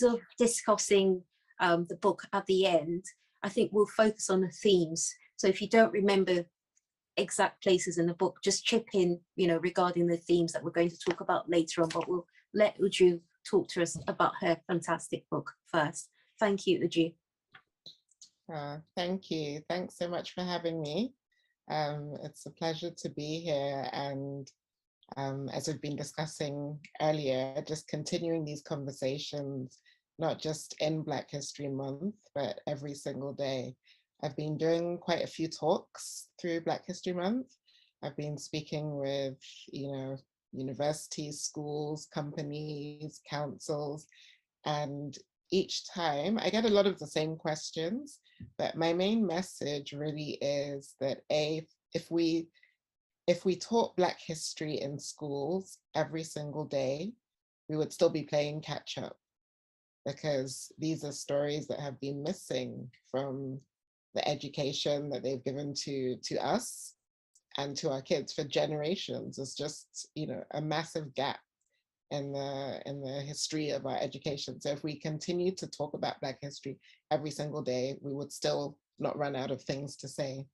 terms of discussing the book at the end, I think we'll focus on the themes. So if you don't remember exact places in the book, just chip in, regarding the themes that we're going to talk about later on, but we'll let Uju talk to us about her fantastic book first. Thank you, Uju. Thank you. Thanks so much for having me. It's a pleasure to be here, and as we've been discussing earlier, just continuing these conversations, not just in Black History Month, but every single day. I've been doing quite a few talks through Black History Month. I've been speaking with, universities, schools, companies, councils, and each time I get a lot of the same questions, but my main message really is that if we taught Black history in schools every single day, we would still be playing catch up, because these are stories that have been missing from the education that they've given to us and to our kids for generations. It's just, a massive gap in the history of our education. So if we continue to talk about Black history every single day, we would still not run out of things to say.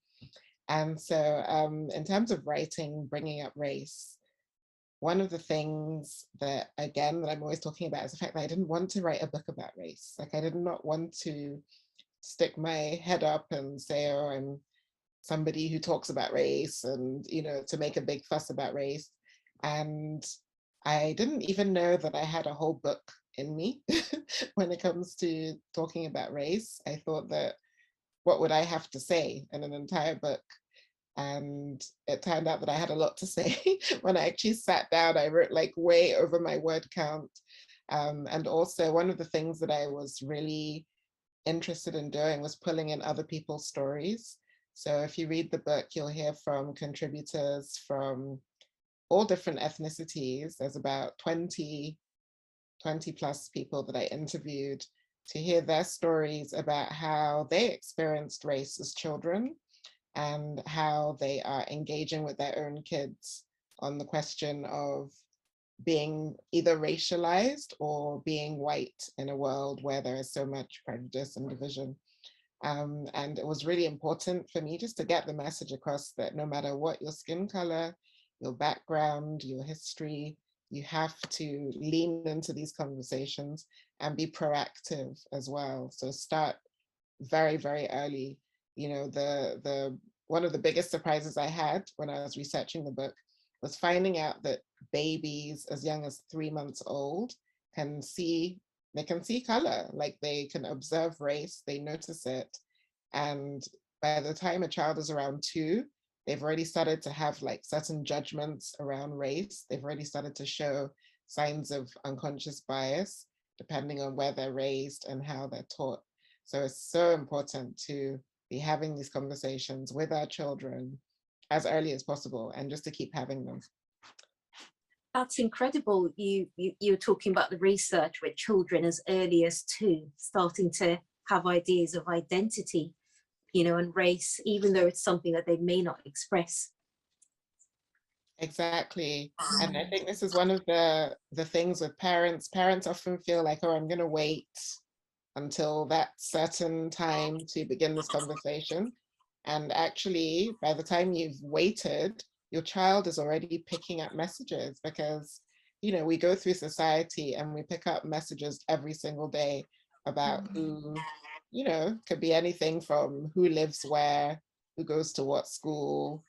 And so in terms of writing, bringing up race, one of the things that, again, that I'm always talking about is the fact that I didn't want to write a book about race. Like, I did not want to stick my head up and say, oh, I'm somebody who talks about race, and, to make a big fuss about race. And I didn't even know that I had a whole book in me when it comes to talking about race. I thought that, what would I have to say in an entire book? And it turned out that I had a lot to say. When I actually sat down, I wrote like way over my word count. And also, one of the things that I was really interested in doing was pulling in other people's stories. So if you read the book, you'll hear from contributors from all different ethnicities. There's about 20 plus people that I interviewed to hear their stories about how they experienced race as children and how they are engaging with their own kids on the question of being either racialized or being white in a world where there is so much prejudice and division. And it was really important for me just to get the message across that no matter what your skin color, your background, your history, you have to lean into these conversations and be proactive as well. So start very, very early. The one of the biggest surprises I had when I was researching the book was finding out that babies as young as 3 months old can see color, like they can observe race, they notice it. And by the time a child is around 2, they've already started to have like certain judgments around race. They've already started to show signs of unconscious bias, depending on where they're raised and how they're taught. So it's so important to be having these conversations with our children as early as possible, and just to keep having them. That's incredible. You're talking about the research with children as early as 2, starting to have ideas of identity, and race, even though it's something that they may not express. Exactly. And I think this is one of the things with parents. Parents often feel like, oh, I'm going to wait until that certain time to begin this conversation. And actually, by the time you've waited, your child is already picking up messages, because, we go through society and we pick up messages every single day about who, could be anything from who lives where, who goes to what school,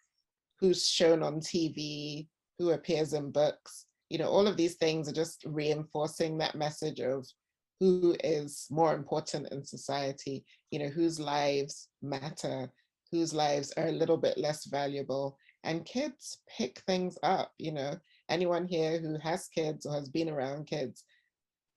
who's shown on TV, who appears in books. All of these things are just reinforcing that message of who is more important in society, whose lives matter, whose lives are a little bit less valuable. And kids pick things up. Anyone here who has kids or has been around kids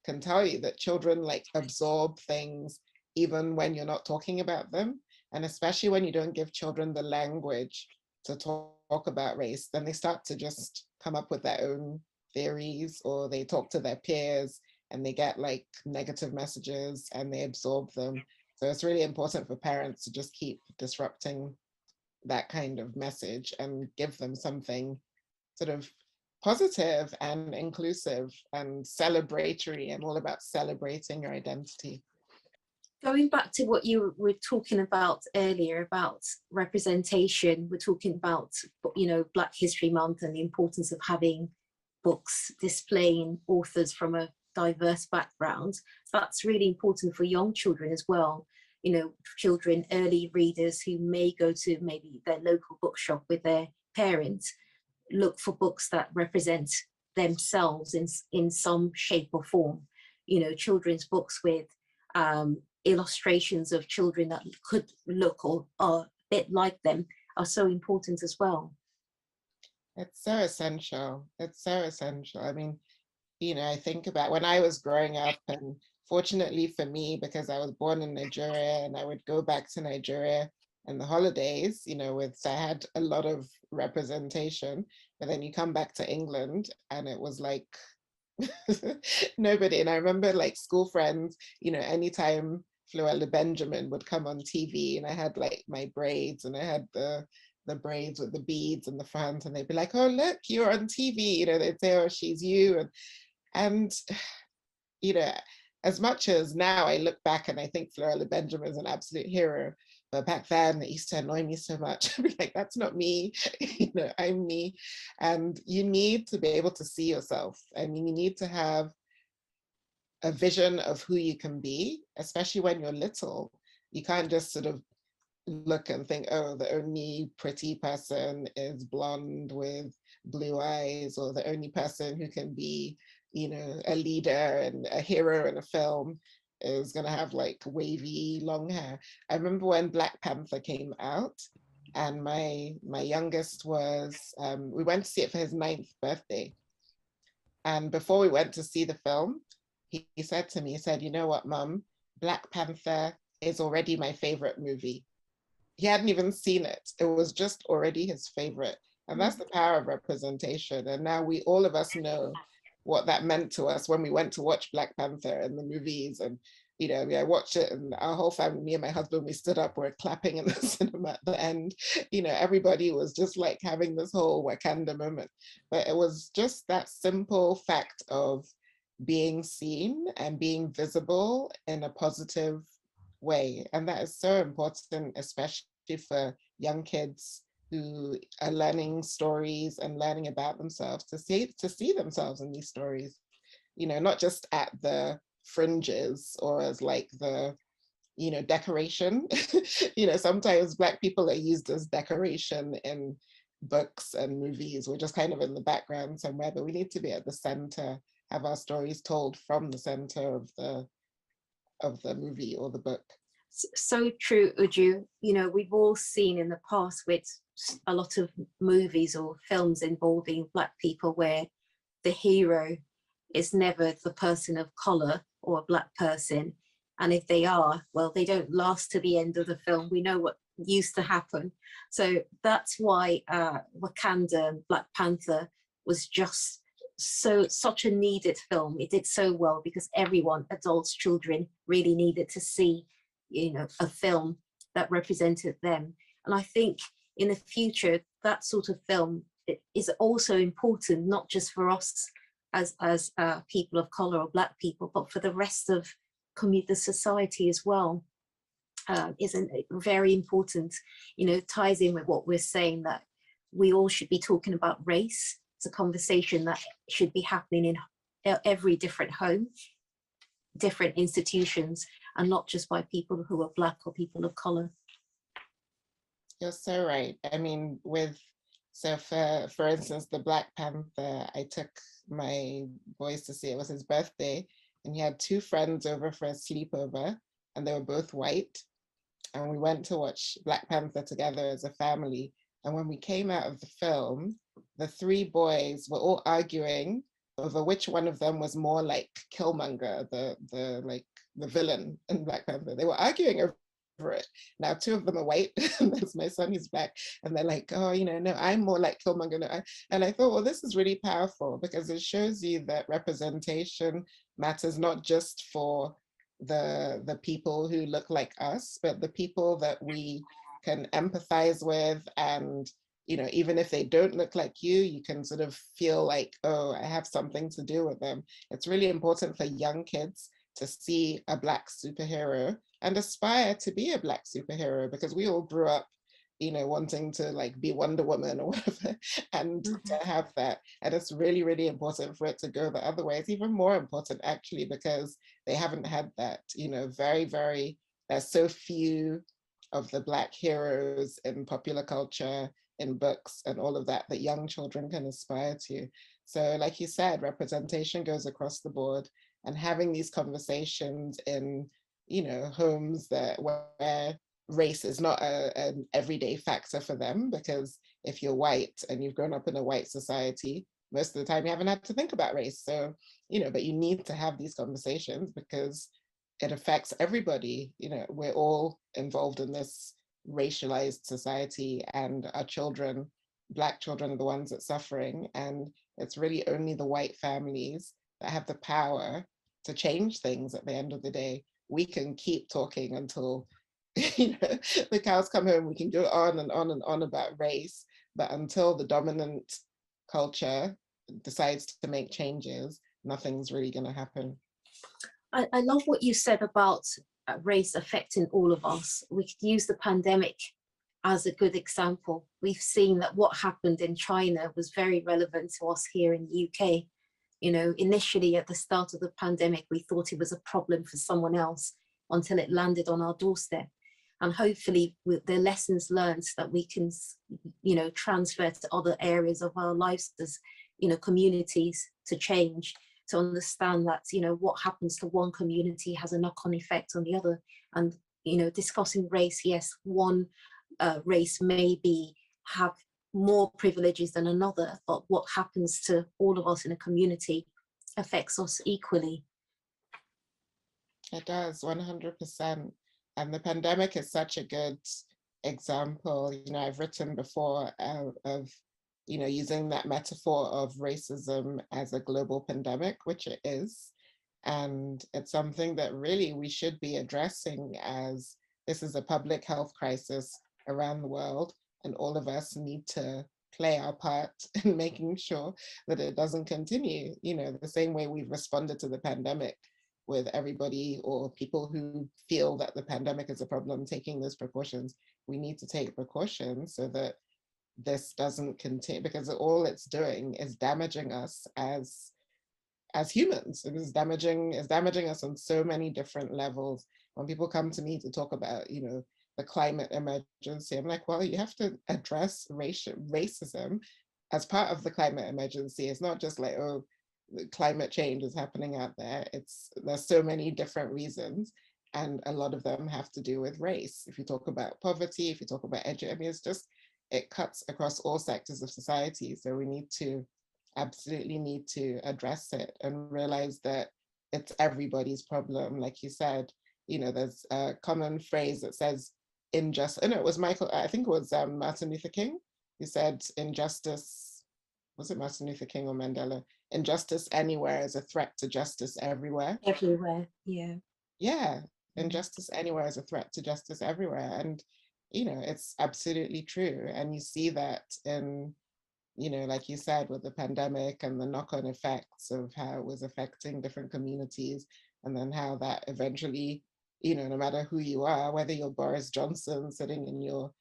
can tell you that children like absorb things even when you're not talking about them. And especially when you don't give children the language to talk about race, then they start to just come up with their own theories, or they talk to their peers and they get like negative messages and they absorb them. So it's really important for parents to just keep disrupting that kind of message and give them something sort of positive and inclusive and celebratory and all about celebrating your identity. Going back to what you were talking about earlier about representation, we're talking about, you know, Black History Month and the importance of having books displaying authors from a diverse background. That's really important for young children as well. You know, children, early readers who may go to maybe their local bookshop with their parents, look for books that represent themselves in some shape or form. You know, children's books with illustrations of children that could look or are a bit like them are so important as well. It's so essential. It's so essential. I mean, you know, I think about when I was growing up, and fortunately for me, because I was born in Nigeria and I would go back to Nigeria in the holidays, you know, so I had a lot of representation, but then you come back to England and it was like nobody. And I remember like school friends, you know, anytime Fluella Benjamin would come on TV and I had like my braids and I had the braids with the beads in the front and they'd be like, oh, look, you're on TV, you know, they'd say, oh, she's you. And you know, as much as now I look back and I think Fluella Benjamin is an absolute hero, but back then it used to annoy me so much. I'd be like, that's not me, you know, I'm me. And you need to be able to see yourself. I mean, you need to have a vision of who you can be, especially when you're little. You can't just sort of look and think, oh, the only pretty person is blonde with blue eyes, or the only person who can be, you know, a leader and a hero in a film is going to have like wavy long hair. I remember when Black Panther came out and my youngest was, we went to see it for his 9th birthday. And before we went to see the film, he said to me, he said, you know what, Mum, Black Panther is already my favorite movie. He hadn't even seen it. It was just already his favorite. And that's the power of representation. And now all of us know what that meant to us when we went to watch Black Panther in the movies. And, you know, I watched it and our whole family, me and my husband, we stood up, we're clapping in the cinema at the end. You know, everybody was just like having this whole Wakanda moment. But it was just that simple fact of being seen and being visible in a positive way. And that is so important, especially for young kids who are learning stories and learning about themselves, to see themselves in these stories, you know, not just at the fringes or as like the, you know, decoration. You know, sometimes Black people are used as decoration in books and movies. We're just kind of in the background somewhere, but we need to be at the center, have our stories told from the center of the movie or the book. So true, Uju. You know, we've all seen in the past with a lot of movies or films involving Black people where the hero is never the person of color or a Black person. And if they are, well, they don't last to the end of the film. We know what used to happen. So that's why Wakanda and Black Panther was just such a needed film. It did so well because everyone, adults, children, really needed to see, you know, a film that represented them. And I think in the future, that sort of film is also important, not just for us as people of color or Black people, but for the rest of the society as well. Isn't very important, you know, ties in with what we're saying, that we all should be talking about race. It's a conversation that should be happening in every different home, different institutions, and not just by people who are Black or people of color. You're so right. I mean, so for instance, the Black Panther, I took my boys to see, it was his birthday, and he had 2 friends over for a sleepover, and they were both white. And we went to watch Black Panther together as a family. And when we came out of the film, the 3 boys were all arguing over which one of them was more like Killmonger, the villain in Black Panther. They were arguing over it. Now 2 of them are white, and there's my son, he's Black, and they're like, oh, you know, no, I'm more like Killmonger. No, and I thought, well, this is really powerful because it shows you that representation matters not just for the people who look like us, but the people that we can empathize with and even if they don't look like you can sort of feel like, oh, I have something to do with them. It's really important for young kids to see a Black superhero and aspire to be a Black superhero, because we all grew up, wanting to like be Wonder Woman or whatever, and to have that. And it's really, really important for it to go the other way. It's even more important actually, because they haven't had that, very, very, there's so few of the Black heroes in popular culture, in books and all of that, that young children can aspire to. So like you said, representation goes across the board, and having these conversations in, homes where race is not an everyday factor for them, because if you're white and you've grown up in a white society, most of the time you haven't had to think about race. So, but you need to have these conversations because it affects everybody. We're all involved in this racialized society, and our children, Black children, are the ones that's suffering. And it's really only the white families that have the power to change things at the end of the day. We can keep talking until the cows come home. We can go on and on and on about race, but until the dominant culture decides to make changes, nothing's really going to happen. I love what you said about race affecting all of us. We could use the pandemic as a good example. We've seen that what happened in China was very relevant to us here in the UK. Initially at the start of the pandemic, we thought it was a problem for someone else until it landed on our doorstep. And hopefully with the lessons learned that we can, transfer to other areas of our lives as, communities, to change, to understand that, what happens to one community has a knock-on effect on the other. And, discussing race, yes, one race maybe have more privileges than another, but what happens to all of us in a community affects us equally. It does, 100%. And the pandemic is such a good example. I've written before of using that metaphor of racism as a global pandemic, which it is. And it's something that really we should be addressing, as this is a public health crisis around the world, and all of us need to play our part in making sure that it doesn't continue. The same way we've responded to the pandemic, with everybody or people who feel that the pandemic is a problem taking those precautions, we need to take precautions so that this doesn't continue, because all it's doing is damaging us as humans. It is damaging us on so many different levels. When people come to me to talk about, the climate emergency, I'm like, well, you have to address racism as part of the climate emergency. It's not just like, oh, climate change is happening out there. There's so many different reasons, and a lot of them have to do with race. If you talk about poverty, if you talk about education, it cuts across all sectors of society. So we absolutely need to address it and realize that it's everybody's problem. Like you said, there's a common phrase that says injustice. Oh no, it was I think it was Martin Luther King who said injustice, was it Martin Luther King or Mandela? Injustice anywhere is a threat to justice everywhere. Everywhere, yeah. Yeah, injustice anywhere is a threat to justice everywhere. And, it's absolutely true. And you see that in, like you said, with the pandemic and the knock-on effects of how it was affecting different communities, and then how that eventually, no matter who you are, whether you're Boris Johnson sitting in your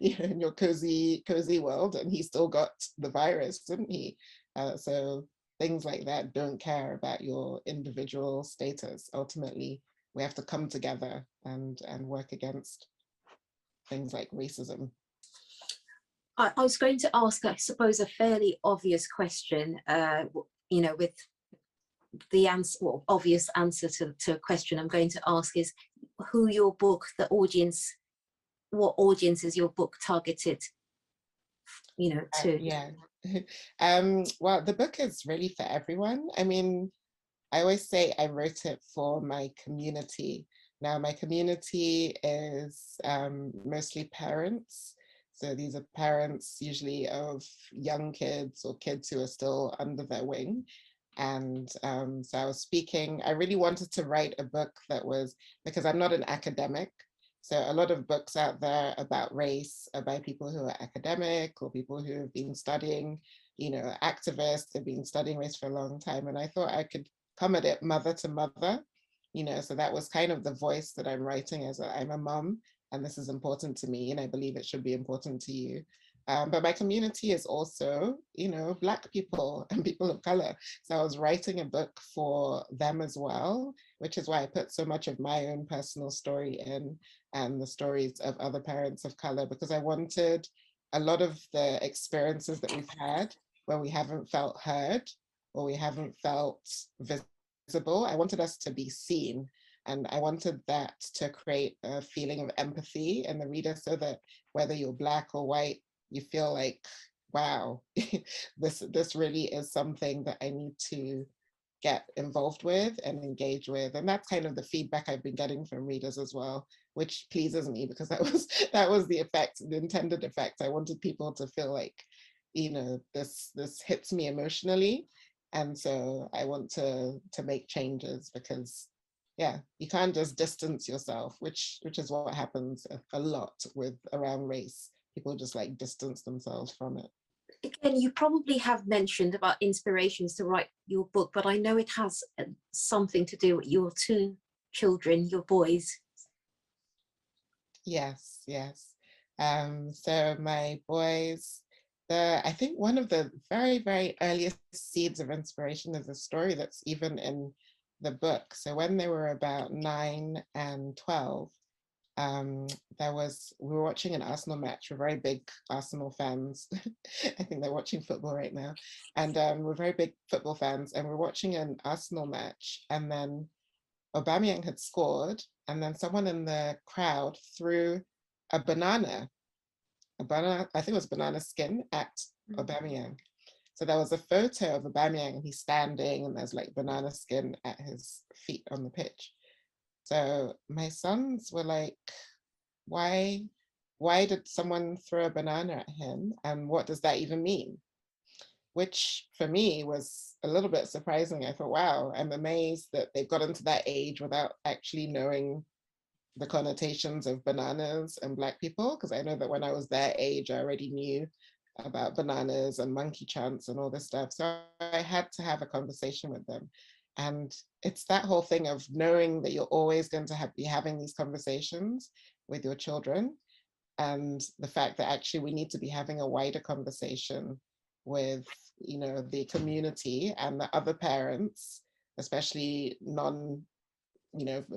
in your cozy world, and he still got the virus, didn't he? So things like that don't care about your individual status. Ultimately, we have to come together and work against things like racism. I was going to ask, I suppose, a fairly obvious question, with the obvious answer to a question I'm going to ask is who your book, what audience is your book targeted, to? Yeah. Well, the book is really for everyone. I mean, I always say I wrote it for my community. Now, my community is mostly parents. So these are parents usually of young kids or kids who are still under their wing. And so I really wanted to write a book that was, because I'm not an academic, So a lot of books out there about race are by people who are academic or people who have been studying, activists, have been studying race for a long time. And I thought I could come at it mother to mother, so that was kind of the voice that I'm writing as I'm a mom, and this is important to me, and I believe it should be important to you. But my community is also, Black people and people of color. So I was writing a book for them as well, which is why I put so much of my own personal story in and the stories of other parents of color, because I wanted a lot of the experiences that we've had where we haven't felt heard or we haven't felt visible. I wanted us to be seen. And I wanted that to create a feeling of empathy in the reader so that whether you're Black or white, you feel like, wow, this really is something that I need to get involved with and engage with. And that's kind of the feedback I've been getting from readers as well, which pleases me because that was the effect, the intended effect. I wanted people to feel like, this hits me emotionally. And so I want to make changes because you can't just distance yourself, which is what happens a lot with around race. People just like distance themselves from it. Again, you probably have mentioned about inspirations to write your book, but I know it has something to do with your two children, your boys. Yes. So my boys, I think one of the very, very earliest seeds of inspiration is a story that's even in the book. So when they were about 9 and 12, we were watching an Arsenal match. We're very big Arsenal fans. I think they're watching football right now. And we're very big football fans. And we're watching an Arsenal match. And then Aubameyang had scored. And then someone in the crowd threw a banana, I think it was banana skin at Aubameyang. So there was a photo of Aubameyang and he's standing and there's like banana skin at his feet on the pitch. So my sons were like, why did someone throw a banana at him? And what does that even mean? Which for me was a little bit surprising. I thought, wow, I'm amazed that they've gotten to that age without actually knowing the connotations of bananas and Black people. Because I know that when I was their age, I already knew about bananas and monkey chants and all this stuff. So I had to have a conversation with them. And it's that whole thing of knowing that you're always going to be having these conversations with your children, and the fact that actually we need to be having a wider conversation with, the community and the other parents, especially the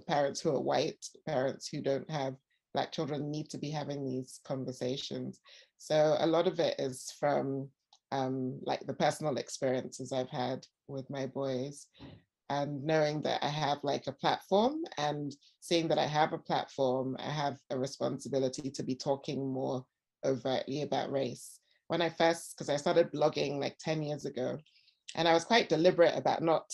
parents who are white, parents who don't have Black children need to be having these conversations. So a lot of it is from like the personal experiences I've had with my boys, and knowing that I have like a platform and seeing that I have a platform, I have a responsibility to be talking more overtly about race. When because I started blogging like 10 years ago, and I was quite deliberate about not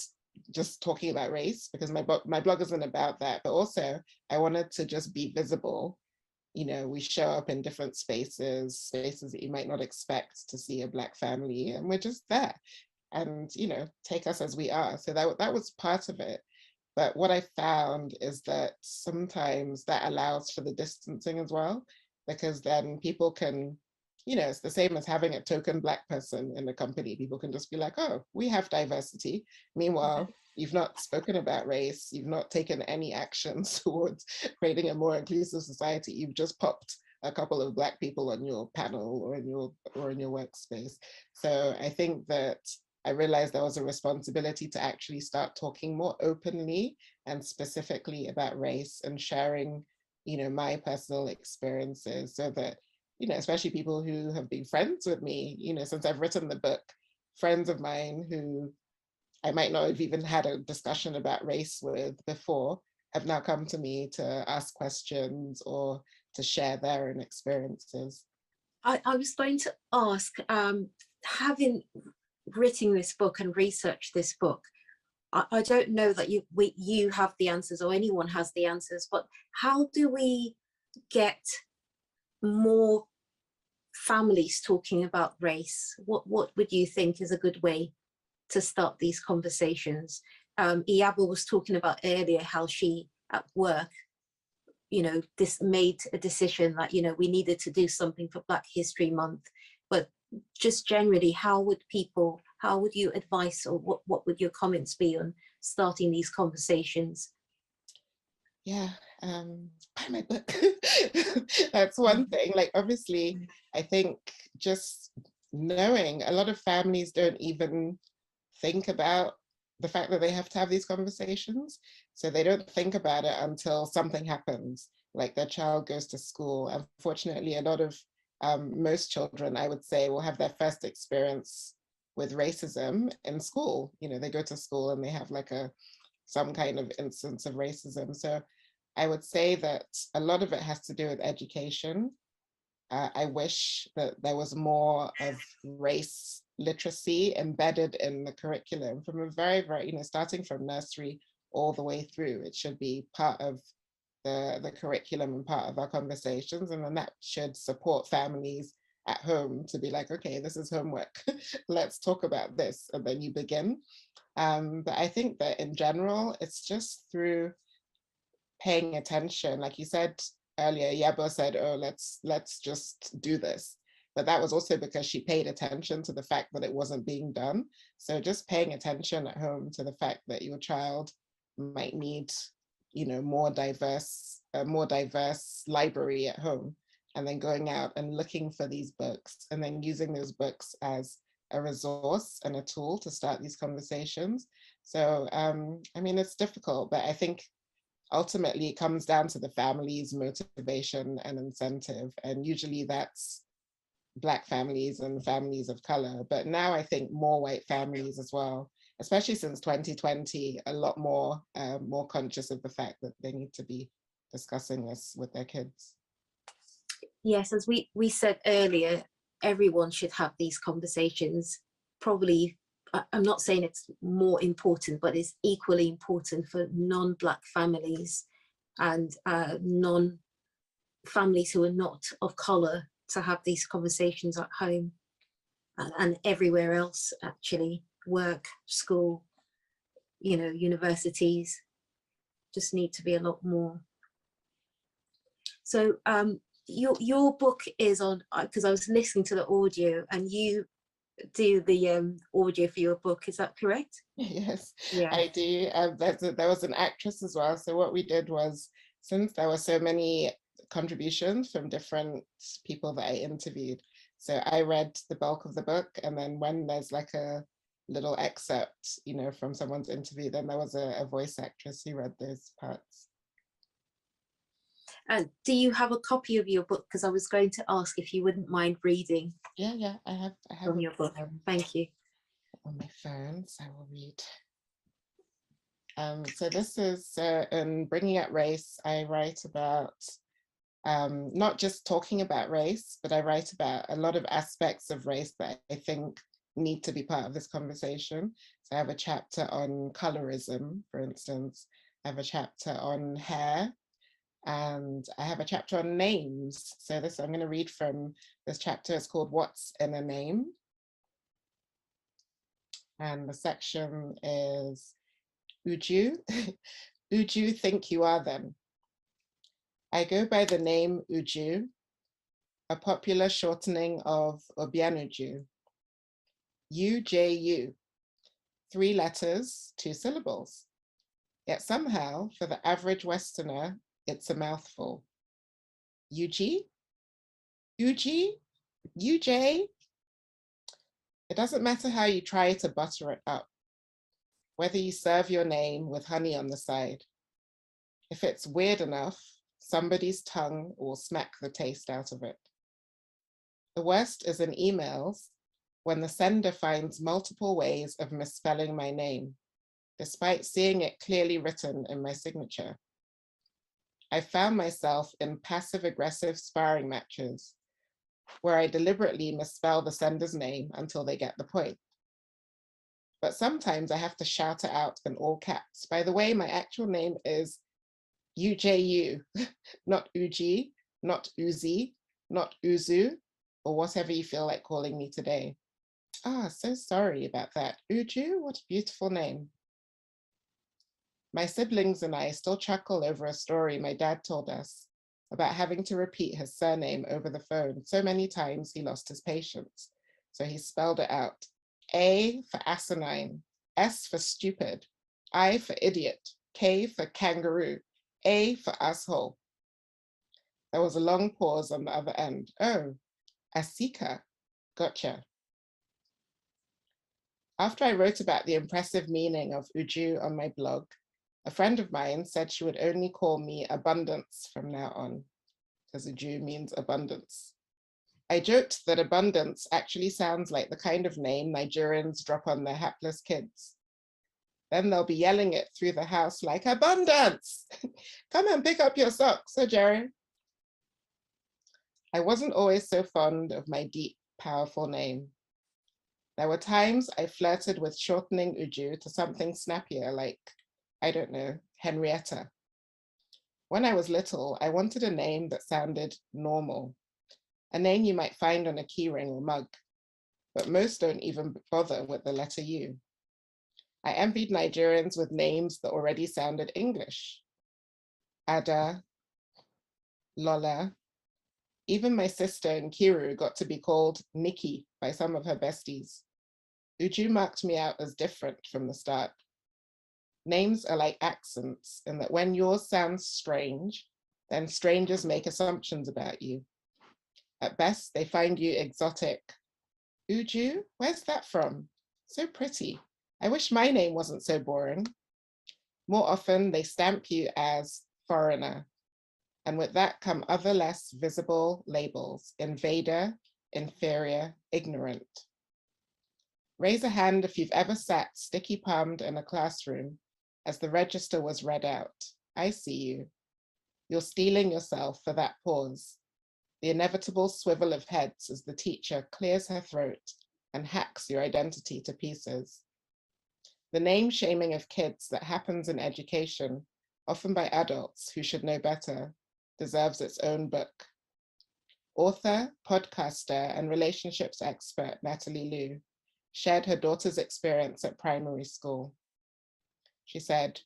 just talking about race because my blog isn't about that, but also I wanted to just be visible. We show up in different spaces that you might not expect to see a Black family, and we're just there. And take us as we are. So that was part of it. But what I found is that sometimes that allows for the distancing as well, because then people can, it's the same as having a token Black person in the company. People can just be like, oh, we have diversity. Meanwhile, you've not spoken about race, you've not taken any actions towards creating a more inclusive society. You've just popped a couple of Black people on your panel or in your workspace. So I think that I realized there was a responsibility to actually start talking more openly and specifically about race and sharing, my personal experiences so that, especially people who have been friends with me, since I've written the book, friends of mine who I might not have even had a discussion about race with before have now come to me to ask questions or to share their own experiences. I was going to ask, having written this book and researched this book, I don't know that you have the answers or anyone has the answers, but how do we get more families talking about race? What would you think is a good way to start these conversations? Iyabo was talking about earlier how she at work this made a decision that, we needed to do something for Black History Month, but just generally, how would you advise, or what would your comments be on starting these conversations? Yeah, buy my book. That's one thing. Like, obviously, I think just knowing a lot of families don't even think about the fact that they have to have these conversations. So they don't think about it until something happens, like their child goes to school. Unfortunately, a lot of most children, I would say, will have their first experience with racism in school. They go to school and they have like some kind of instance of racism. So I would say that a lot of it has to do with education. I wish that there was more of race literacy embedded in the curriculum from a very, very, starting from nursery all the way through. It should be part of the curriculum and part of our conversations. And then that should support families at home to be like, okay, this is homework. Let's talk about this. And then you begin. But I think that in general, it's just through paying attention. Like you said earlier, Yabo said, oh, let's just do this. But that was also because she paid attention to the fact that it wasn't being done. So just paying attention at home to the fact that your child might need, a more diverse library at home, and then going out and looking for these books, and then using those books as a resource and a tool to start these conversations. So, I mean, it's difficult, but I think ultimately it comes down to the family's motivation and incentive. And usually that's Black families and families of color. But now I think more white families as well, especially since 2020, a lot more conscious of the fact that they need to be discussing this with their kids. Yes, as we said earlier, everyone should have these conversations. Probably, I'm not saying it's more important, but it's equally important for non-Black families and non-families who are not of color to have these conversations at home and everywhere else, actually. Work, school, universities just need to be a lot more. So your book is on, because I was listening to the audio, and you do the audio for your book, is that correct? Yes, yeah. I do. There was an actress as well. So what we did was, since there were so many contributions from different people that I interviewed, so I read the bulk of the book, and then when there's like a little excerpt, from someone's interview, then there was a voice actress who read those parts. Do you have a copy of your book? Because I was going to ask if you wouldn't mind reading. Yeah, I have from your book. Thank you. On my phone, so I will read. So this is in Bringing Up Race. I write about not just talking about race, but I write about a lot of aspects of race that I think need to be part of this conversation. So I have a chapter on colorism, for instance. I have a chapter on hair, and I have a chapter on names. So I'm going to read from this chapter. It's called What's in a Name? And the section is Uju. Uju think you are then. I go by the name Uju, a popular shortening of Obianuju. UJU, 3 letters, 2 syllables. Yet somehow, for the average Westerner, it's a mouthful. UG? UG? UJ? It doesn't matter how you try to butter it up, whether you serve your name with honey on the side. If it's weird enough, somebody's tongue will smack the taste out of it. The worst is in emails, when the sender finds multiple ways of misspelling my name, despite seeing it clearly written in my signature. I found myself in passive-aggressive sparring matches, where I deliberately misspell the sender's name until they get the point. But sometimes I have to shout it out in all caps. By the way, my actual name is UJU, not Uji, not Uzi, not Uzu, or whatever you feel like calling me today. Ah, so sorry about that. Uju, what a beautiful name. My siblings and I still chuckle over a story my dad told us about having to repeat his surname over the phone so many times he lost his patience. So he spelled it out. A for asinine, S for stupid, I for idiot, K for kangaroo, A for asshole. There was a long pause on the other end. Oh, Asika, gotcha. After I wrote about the impressive meaning of Uju on my blog, a friend of mine said she would only call me Abundance from now on, because Uju means abundance. I joked that abundance actually sounds like the kind of name Nigerians drop on their hapless kids. Then they'll be yelling it through the house like, abundance! Come and pick up your socks, Sir Jerry. I wasn't always so fond of my deep, powerful name. There were times I flirted with shortening Uju to something snappier like, I don't know, Henrietta. When I was little, I wanted a name that sounded normal, a name you might find on a keyring or mug, but most don't even bother with the letter U. I envied Nigerians with names that already sounded English. Ada, Lola. Even my sister Nkiru got to be called Nikki by some of her besties. Uju marked me out as different from the start. Names are like accents in that when yours sounds strange, then strangers make assumptions about you. At best, they find you exotic. Uju, where's that from? So pretty. I wish my name wasn't so boring. More often, they stamp you as foreigner. And with that come other less visible labels: invader, inferior, ignorant. Raise a hand if you've ever sat sticky-palmed in a classroom as the register was read out. I see you. You're steeling yourself for that pause, the inevitable swivel of heads as the teacher clears her throat and hacks your identity to pieces. The name shaming of kids that happens in education, often by adults who should know better, deserves its own book. Author, podcaster, and relationships expert Natalie Liu shared her daughter's experience at primary school. She said,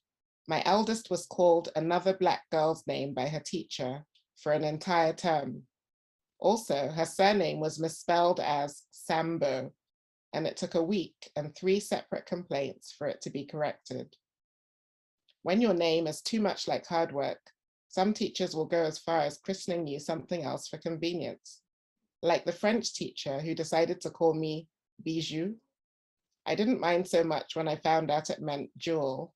"My eldest was called another Black girl's name by her teacher for an entire term. Also, her surname was misspelled as Sambo, and it took a week and 3 separate complaints for it to be corrected. When your name is too much like hard work, some teachers will go as far as christening you something else for convenience, like the French teacher who decided to call me Bijou. I didn't mind so much when I found out it meant jewel.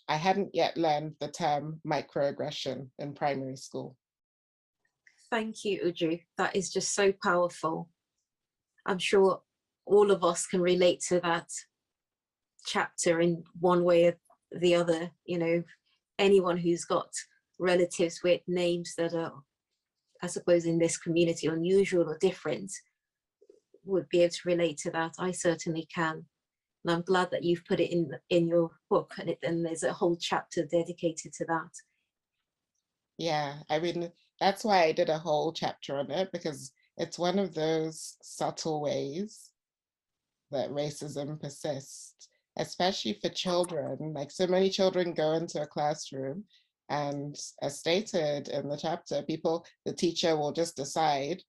I hadn't yet learned the term microaggression in primary school." Thank you, Uju. That is just so powerful. I'm sure all of us can relate to that chapter in one way or the other. You know, anyone who's got relatives with names that are, I suppose, in this community unusual or different would be able to relate to that. I certainly can. And I'm glad that you've put it in your book, and there's a whole chapter dedicated to that. Yeah, I mean, that's why I did a whole chapter on it, because it's one of those subtle ways that racism persists, especially for children. Like, so many children go into a classroom, and as stated in the chapter, the teacher will just decide,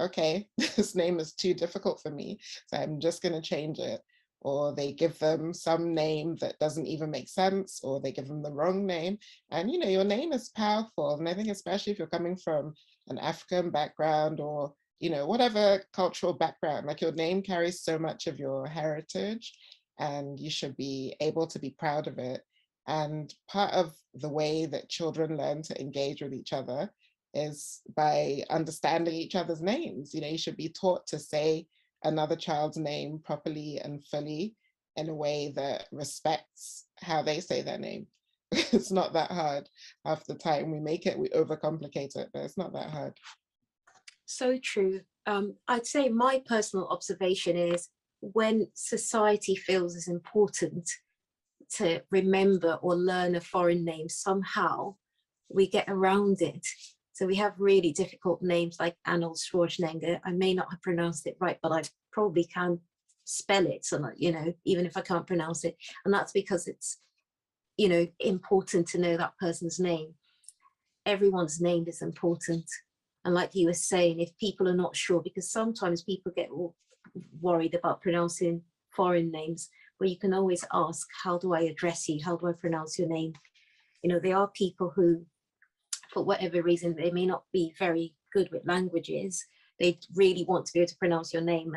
okay, this name is too difficult for me, so I'm just going to change it. Or they give them some name that doesn't even make sense, or they give them the wrong name. And, you know, your name is powerful. And I think especially if you're coming from an African background or, you know, whatever cultural background, like your name carries so much of your heritage, and you should be able to be proud of it. And part of the way that children learn to engage with each other is by understanding each other's names. You know, you should be taught to say another child's name properly and fully in a way that respects how they say their name. It's not that hard. Half the time we overcomplicate it, but it's not that hard. So true. I'd say my personal observation is when society feels it's important to remember or learn a foreign name, somehow we get around it. So we have really difficult names like Arnold Schwarzenegger. I may not have pronounced it right, but I probably can spell it. So, you know, even if I can't pronounce it. And that's because it's you know, important to know that person's name. Everyone's name is important. And like you were saying, if people are not sure, because sometimes people get worried about pronouncing foreign names, where you can always ask, how do I address you? How do I pronounce your name? You know, there are people who, for whatever reason, they may not be very good with languages. They really want to be able to pronounce your name,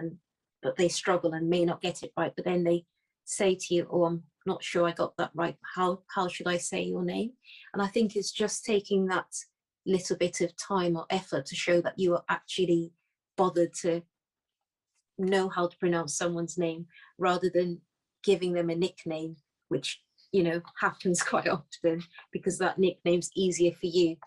but they struggle and may not get it right. But then they say to you, oh, I'm not sure I got that right. How should I say your name? And I think it's just taking that little bit of time or effort to show that you are actually bothered to know how to pronounce someone's name, rather than giving them a nickname, which, you know, happens quite often because that nickname's easier for you.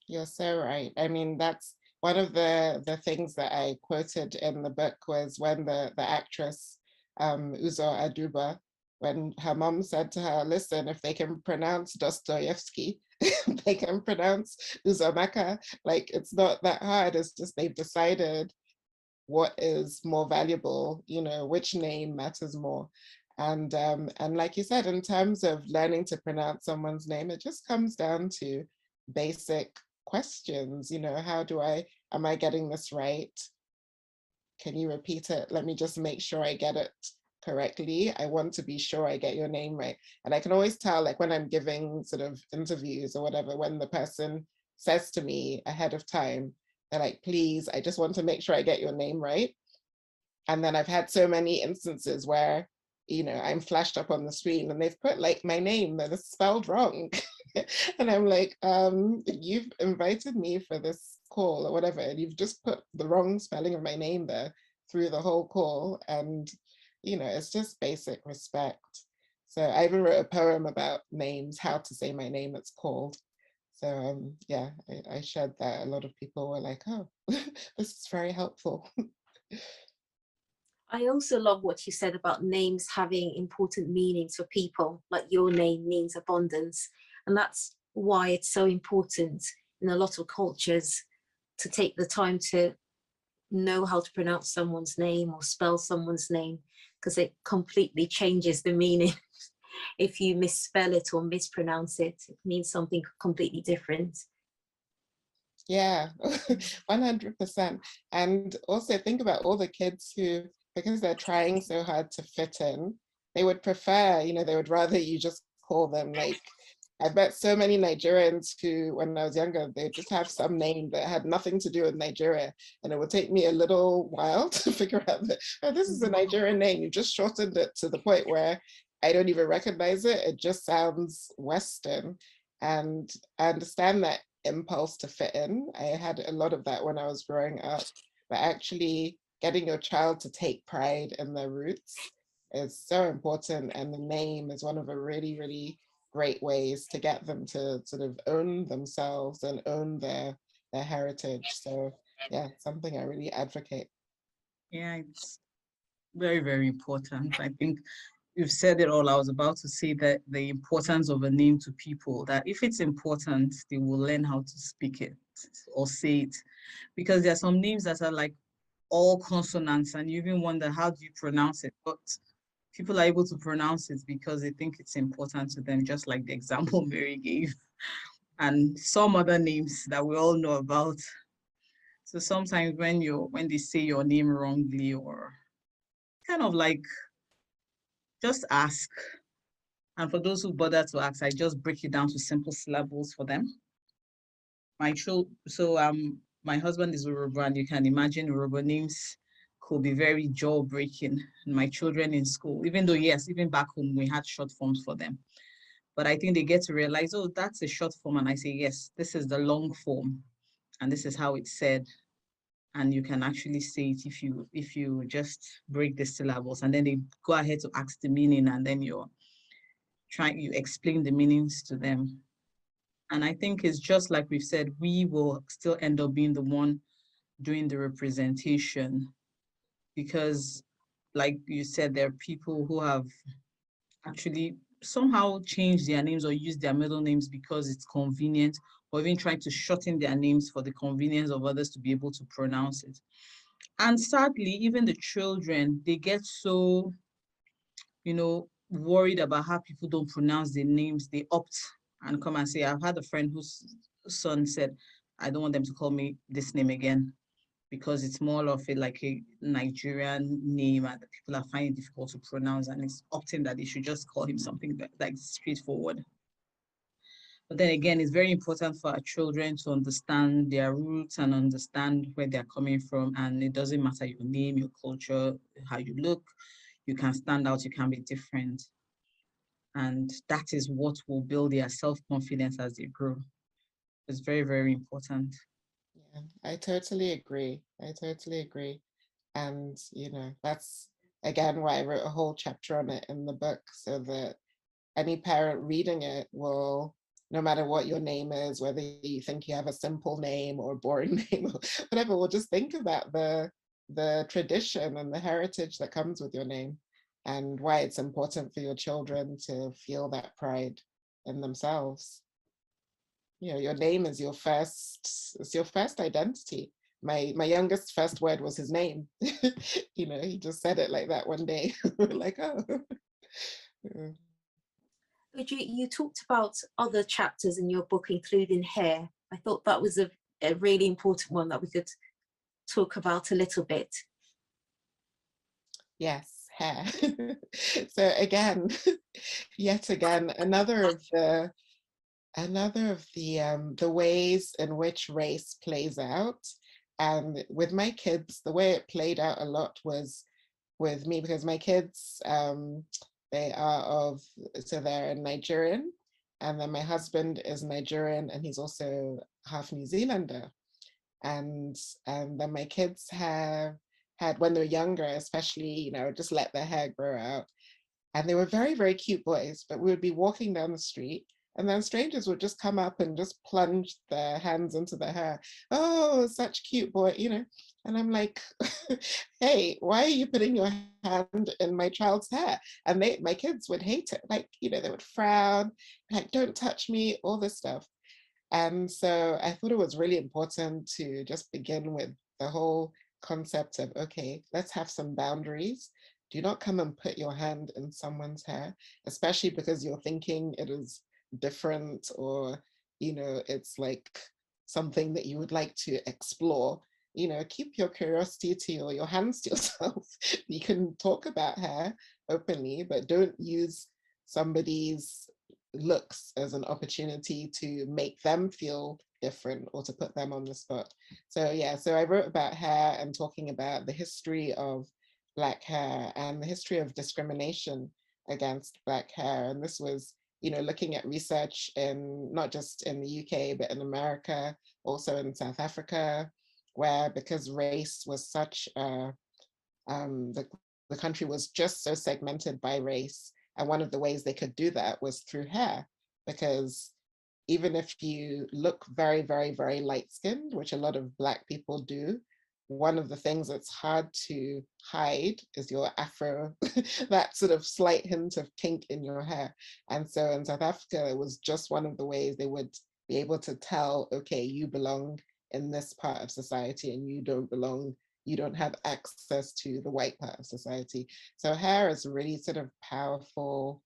You're so right. I mean, that's one of the things that I quoted in the book, was when the actress Uzo Aduba, when her mom said to her, listen, if they can pronounce Dostoevsky, they can pronounce Uzomaka. Like, it's not that hard. It's just they've decided what is more valuable, you know, which name matters more. And like you said, in terms of learning to pronounce someone's name, it just comes down to basic questions. You know, am I getting this right? Can you repeat it? Let me just make sure I get it correctly. I want to be sure I get your name right. And I can always tell, like when I'm giving sort of interviews or whatever, when the person says to me ahead of time, they're like, please, I just want to make sure I get your name right. And then I've had so many instances where, you know, I'm flashed up on the screen and they've put like my name that is spelled wrong. And I'm like, you've invited me for this call or whatever, and you've just put the wrong spelling of my name there through the whole call. And, you know, it's just basic respect. So I even wrote a poem about names, how to say my name, it's called. So yeah, I shared that. A lot of people were like, oh, this is very helpful. I also love what you said about names having important meanings for people, like your name means abundance. And that's why it's so important in a lot of cultures to take the time to know how to pronounce someone's name or spell someone's name, because it completely changes the meaning. If you misspell it or mispronounce it, it means something completely different. Yeah, 100%. And also think about all the kids who, because they're trying so hard to fit in, they would prefer, you know, they would rather you just call them, like, I bet so many Nigerians who, when I was younger, they just have some name that had nothing to do with Nigeria. And it would take me a little while to figure out that, oh, this is a Nigerian name. You just shortened it to the point where I don't even recognize it. It just sounds Western. And I understand that impulse to fit in. I had a lot of that when I was growing up, but actually getting your child to take pride in their roots is so important. And the name is one of the really, really great ways to get them to sort of own themselves and own their heritage. So yeah, something I really advocate. Yeah, it's very, very important. I think you've said it all. I was about to say that the importance of a name to people, that if it's important, they will learn how to speak it or say it. Because there are some names that are like all consonants and you even wonder, how do you pronounce it? But people are able to pronounce it because they think it's important to them, just like the example Mary gave, and some other names that we all know about. So sometimes when they say your name wrongly, or kind of like, just ask. And for those who bother to ask, I just break it down to simple syllables for them. My husband is Yoruba, and you can imagine Yoruba names could be very jaw-breaking. My children in school, even though yes, even back home we had short forms for them, but I think they get to realize, oh, that's a short form, and I say yes, this is the long form, and this is how it's said, and you can actually say it if you just break the syllables, and then they go ahead to ask the meaning, and then you explain the meanings to them. And I think it's just like we've said, we will still end up being the one doing the representation, because like you said, there are people who have actually somehow changed their names or used their middle names because it's convenient, or even trying to shorten their names for the convenience of others to be able to pronounce it. And sadly, even the children, they get so, worried about how people don't pronounce their names, they opt and come and say, I've had a friend whose son said, I don't want them to call me this name again because it's more of like a Nigerian name and people are finding it difficult to pronounce, and it's opting that they should just call him something like straightforward. But then again, it's very important for our children to understand their roots and understand where they're coming from. And it doesn't matter your name, your culture, how you look, you can stand out, you can be different. And that is what will build their self-confidence as they grow. It's very, very important. Yeah, I totally agree. I totally agree. And, you know, that's again why I wrote a whole chapter on it in the book, so that any parent reading it will, no matter what your name is, whether you think you have a simple name or a boring name or whatever, will just think about the tradition and the heritage that comes with your name, and why it's important for your children to feel that pride in themselves. You know, your name is it's your first identity. My youngest first word was his name. You know, he just said it like that one day. We're like, oh. You talked about other chapters in your book, including hair. I thought that was a really important one that we could talk about a little bit. Yes, hair. So again, yet again, another of the ways in which race plays out. And with my kids, the way it played out a lot was with me, because my kids, they're Nigerian, and then my husband is Nigerian, and he's also half New Zealander. And then my kids had, when they're younger, especially, you know, just let their hair grow out. And they were very, very cute boys, but we would be walking down the street and then strangers would just come up and just plunge their hands into their hair. Oh, such cute boy, you know. And I'm like, hey, why are you putting your hand in my child's hair? And my kids would hate it. Like, you know, they would frown, like, don't touch me, all this stuff. And so I thought it was really important to just begin with the whole concept of, okay, let's have some boundaries. Do not come and put your hand in someone's hair, especially because you're thinking it is different, or, you know, it's like something that you would like to explore. You know, keep your curiosity to your hands to yourself. You can talk about hair openly, but don't use somebody's looks as an opportunity to make them feel different or to put them on the spot. So yeah, so I wrote about hair and talking about the history of Black hair and the history of discrimination against Black hair. And this was, you know, looking at research in not just in the UK, but in America, also in South Africa, where because race was such a, the country was just so segmented by race. And one of the ways they could do that was through hair, because even if you look very, very, very light-skinned, which a lot of Black people do, one of the things that's hard to hide is your afro, that sort of slight hint of kink in your hair. And so in South Africa, it was just one of the ways they would be able to tell, okay, you belong in this part of society and you don't belong, you don't have access to the white part of society. So hair is a really sort of powerful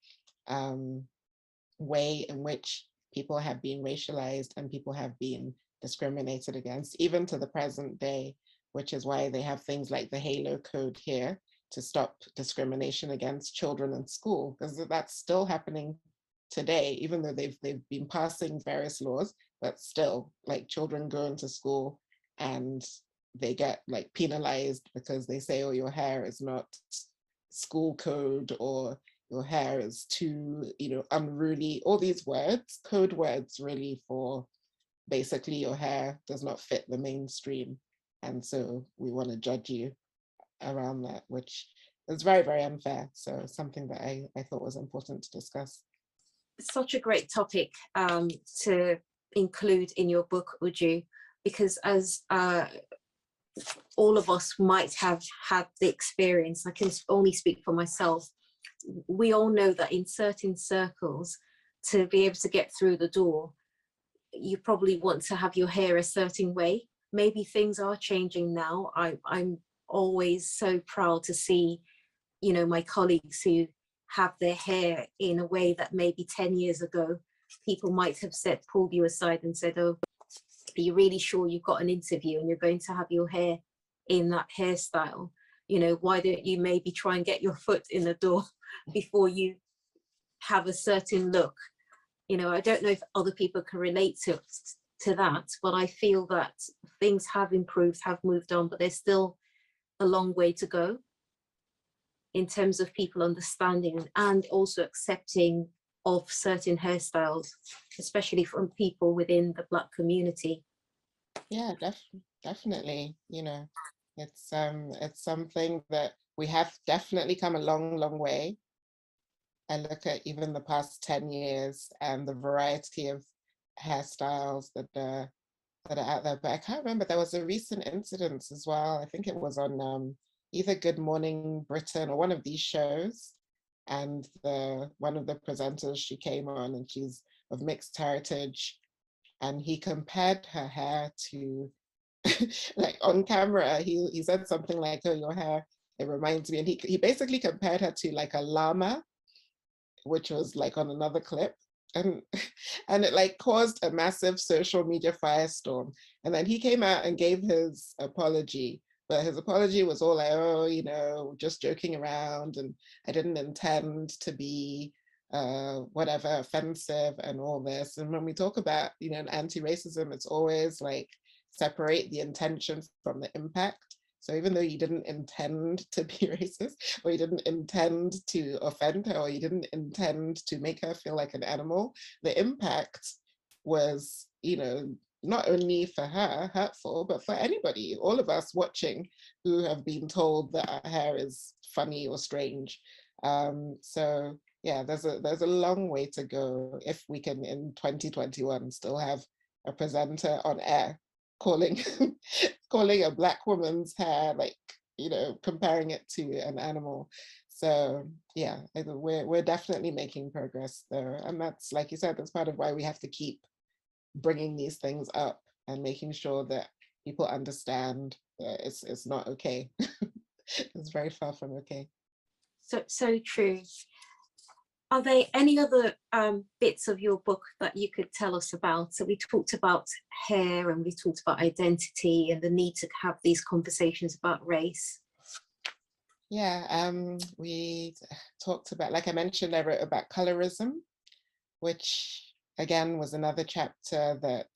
way in which people have been racialized and people have been discriminated against, even to the present day, which is why they have things like the Halo Code here to stop discrimination against children in school, because that's still happening today, even though they've been passing various laws, but still, like, children go into school and they get like penalized because they say, oh, your hair is not school code, or your hair is too, you know, unruly, all these words, code words really for basically your hair does not fit the mainstream. And so we want to judge you around that, which is very, very unfair. So something that I thought was important to discuss. It's such a great topic to include in your book, Uju, because as all of us might have had the experience, I can only speak for myself, we all know that in certain circles, to be able to get through the door, you probably want to have your hair a certain way. Maybe things are changing now. I'm always so proud to see, you know, my colleagues who have their hair in a way that maybe 10 years ago, people might have said, pulled you aside and said, oh, are you really sure you've got an interview and you're going to have your hair in that hairstyle? You know, why don't you maybe try and get your foot in the door before you have a certain look? You know, I don't know if other people can relate to that, but I feel that things have improved, have moved on, but there's still a long way to go in terms of people understanding and also accepting of certain hairstyles, especially from people within the Black community. Yeah, definitely. You know, it's something that we have definitely come a long way. I look at even the past 10 years and the variety of hairstyles that are out there. But I can't remember, there was a recent incident as well. I think it was on either Good Morning Britain or one of these shows. And one of the presenters, she came on and she's of mixed heritage. And he compared her hair to, like on camera, he said something like, oh, your hair, it reminds me. And he basically compared her to like a llama, which was like on another clip, and it like caused a massive social media firestorm. And then he came out and gave his apology, but his apology was all like, oh, you know, just joking around, and I didn't intend to be whatever, offensive and all this. And when we talk about, you know, anti-racism, it's always like separate the intention from the impact. So even though you didn't intend to be racist, or you didn't intend to offend her, or you didn't intend to make her feel like an animal, the impact was, you know, not only for her hurtful, but for anybody, all of us watching who have been told that our hair is funny or strange. So yeah, there's a long way to go if we can in 2021 still have a presenter on air calling calling a Black woman's hair, like, you know, comparing it to an animal. So yeah, we're definitely making progress there. And that's, like you said, that's part of why we have to keep bringing these things up and making sure that people understand that it's not okay. It's very far from okay. So true. Are there any other bits of your book that you could tell us about? So we talked about hair and we talked about identity and the need to have these conversations about race. Yeah, we talked about, like I mentioned, I wrote about colorism, which again was another chapter that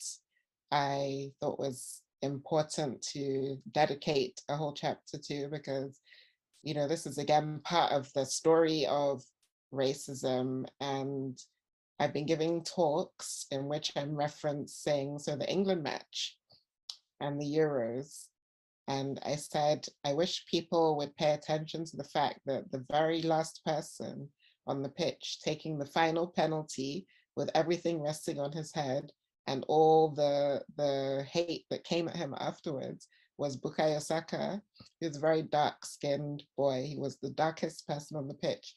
I thought was important to dedicate a whole chapter to, because, you know, this is again part of the story of racism. And I've been giving talks in which I'm referencing, so the England match and the Euros. And I said, I wish people would pay attention to the fact that the very last person on the pitch taking the final penalty with everything resting on his head and all the hate that came at him afterwards was Bukayo Saka. He was a very dark-skinned boy. He was the darkest person on the pitch.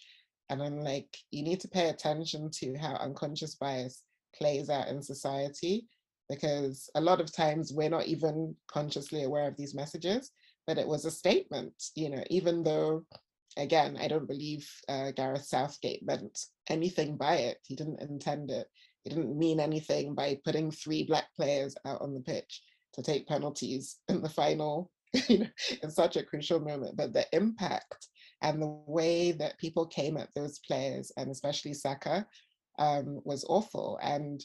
And I'm like, you need to pay attention to how unconscious bias plays out in society, because a lot of times we're not even consciously aware of these messages, but it was a statement, you know, even though, again, I don't believe Gareth Southgate meant anything by it. He didn't intend it. He didn't mean anything by putting 3 Black players out on the pitch to take penalties in the final, you know, in such a crucial moment. But the impact and the way that people came at those players, and especially Saka, was awful. And,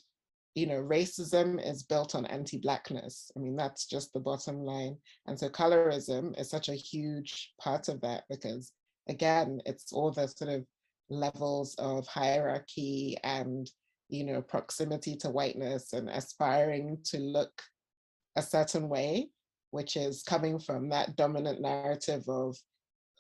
you know, racism is built on anti-Blackness. I mean, that's just the bottom line. And so colorism is such a huge part of that, because again, it's all the sort of levels of hierarchy and, you know, proximity to whiteness and aspiring to look a certain way, which is coming from that dominant narrative of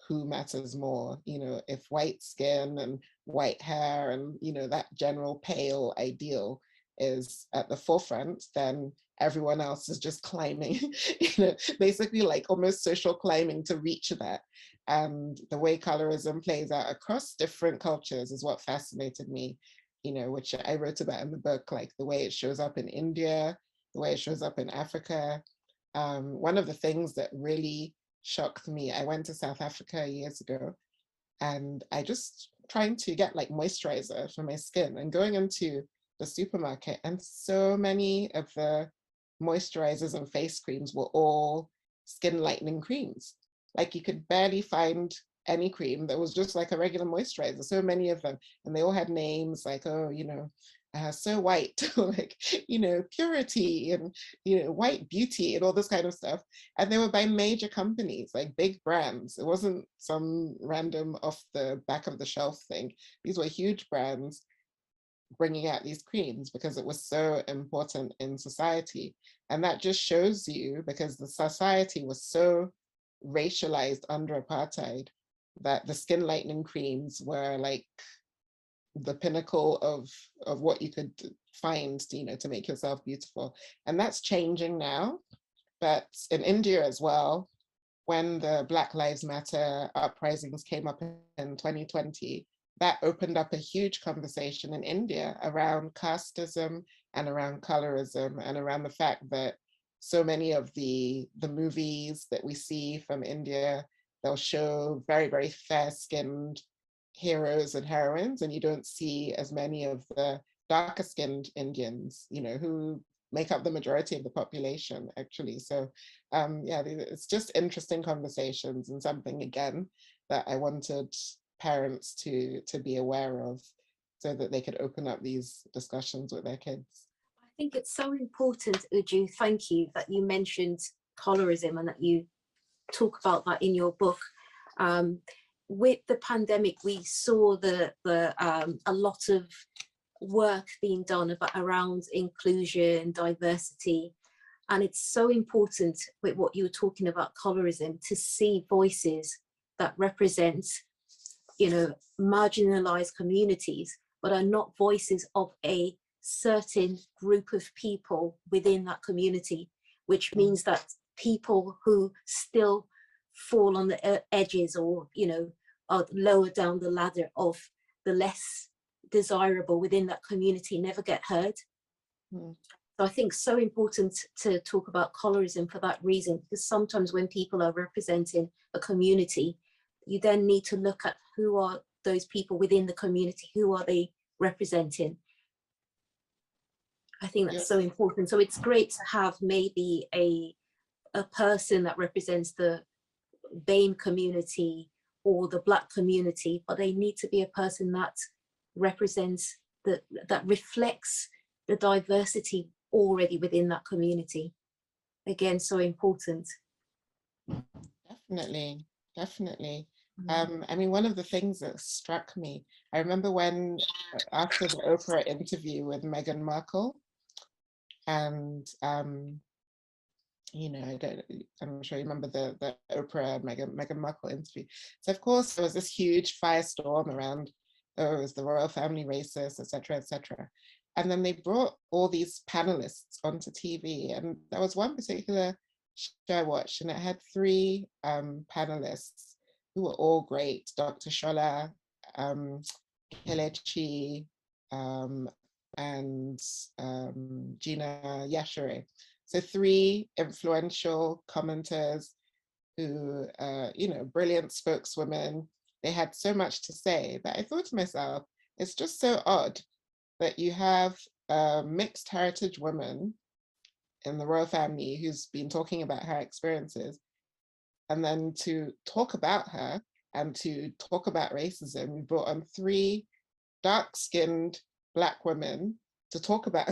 who matters more. You know, if white skin and white hair and, you know, that general pale ideal is at the forefront, then everyone else is just climbing, you know, basically like almost social climbing to reach that. And the way colorism plays out across different cultures is what fascinated me, you know, which I wrote about in the book, like the way it shows up in India, the way it shows up in Africa. One of the things that really shocked me, I went to South Africa years ago, and I just trying to get like moisturizer for my skin and going into the supermarket, and so many of the moisturizers and face creams were all skin lightening creams. Like you could barely find any cream that was just like a regular moisturizer, so many of them. And they all had names like, oh, you know, so white, like, you know, purity and, you know, white beauty and all this kind of stuff. And they were by major companies, like big brands. It wasn't some random off the back of the shelf thing. These were huge brands bringing out these creams because it was so important in society. And that just shows you, because the society was so racialized under apartheid, that the skin lightening creams were like the pinnacle of what you could find, you know, to make yourself beautiful. And that's changing now. But in India as well, when the Black Lives Matter uprisings came up in 2020, that opened up a huge conversation in India around casteism and around colorism and around the fact that so many of the movies that we see from India, they'll show very, very fair-skinned heroes and heroines, and you don't see as many of the darker skinned Indians, you know, who make up the majority of the population actually. So yeah, it's just interesting conversations, and something again that I wanted parents to be aware of so that they could open up these discussions with their kids. I think it's so important, Uju, thank you, that you mentioned colorism and that you talk about that in your book. With the pandemic, we saw a lot of work being done around inclusion, diversity, and it's so important with what you were talking about colorism to see voices that represent, you know, marginalized communities, but are not voices of a certain group of people within that community, which means that people who still fall on the edges, or, you know, are lower down the ladder of the less desirable within that community, never get heard. So I think so important to talk about colorism for that reason, because sometimes when people are representing a community, you then need to look at who are those people within the community, who are they representing. I think that's so important. So it's great to have maybe a person that represents the BAME community or the Black community, but they need to be a person that represents, that reflects the diversity already within that community. Again, so important. Definitely, definitely. I mean, one of the things that struck me, I remember when, after the Oprah interview with Meghan Markle, and you know, I'm sure you remember the Oprah Meghan Markle interview. So of course there was this huge firestorm around, oh, is the royal family racist, etc., etc. And then they brought all these panelists onto TV, and there was one particular show I watched, and it had 3 panelists who were all great: Dr. Shola, Kelechi, and Gina Yashere. So 3 influential commenters who, you know, brilliant spokeswomen. They had so much to say that I thought to myself, it's just so odd that you have a mixed heritage woman in the royal family who's been talking about her experiences, and then to talk about her and to talk about racism, we brought on 3 dark-skinned Black women to talk about,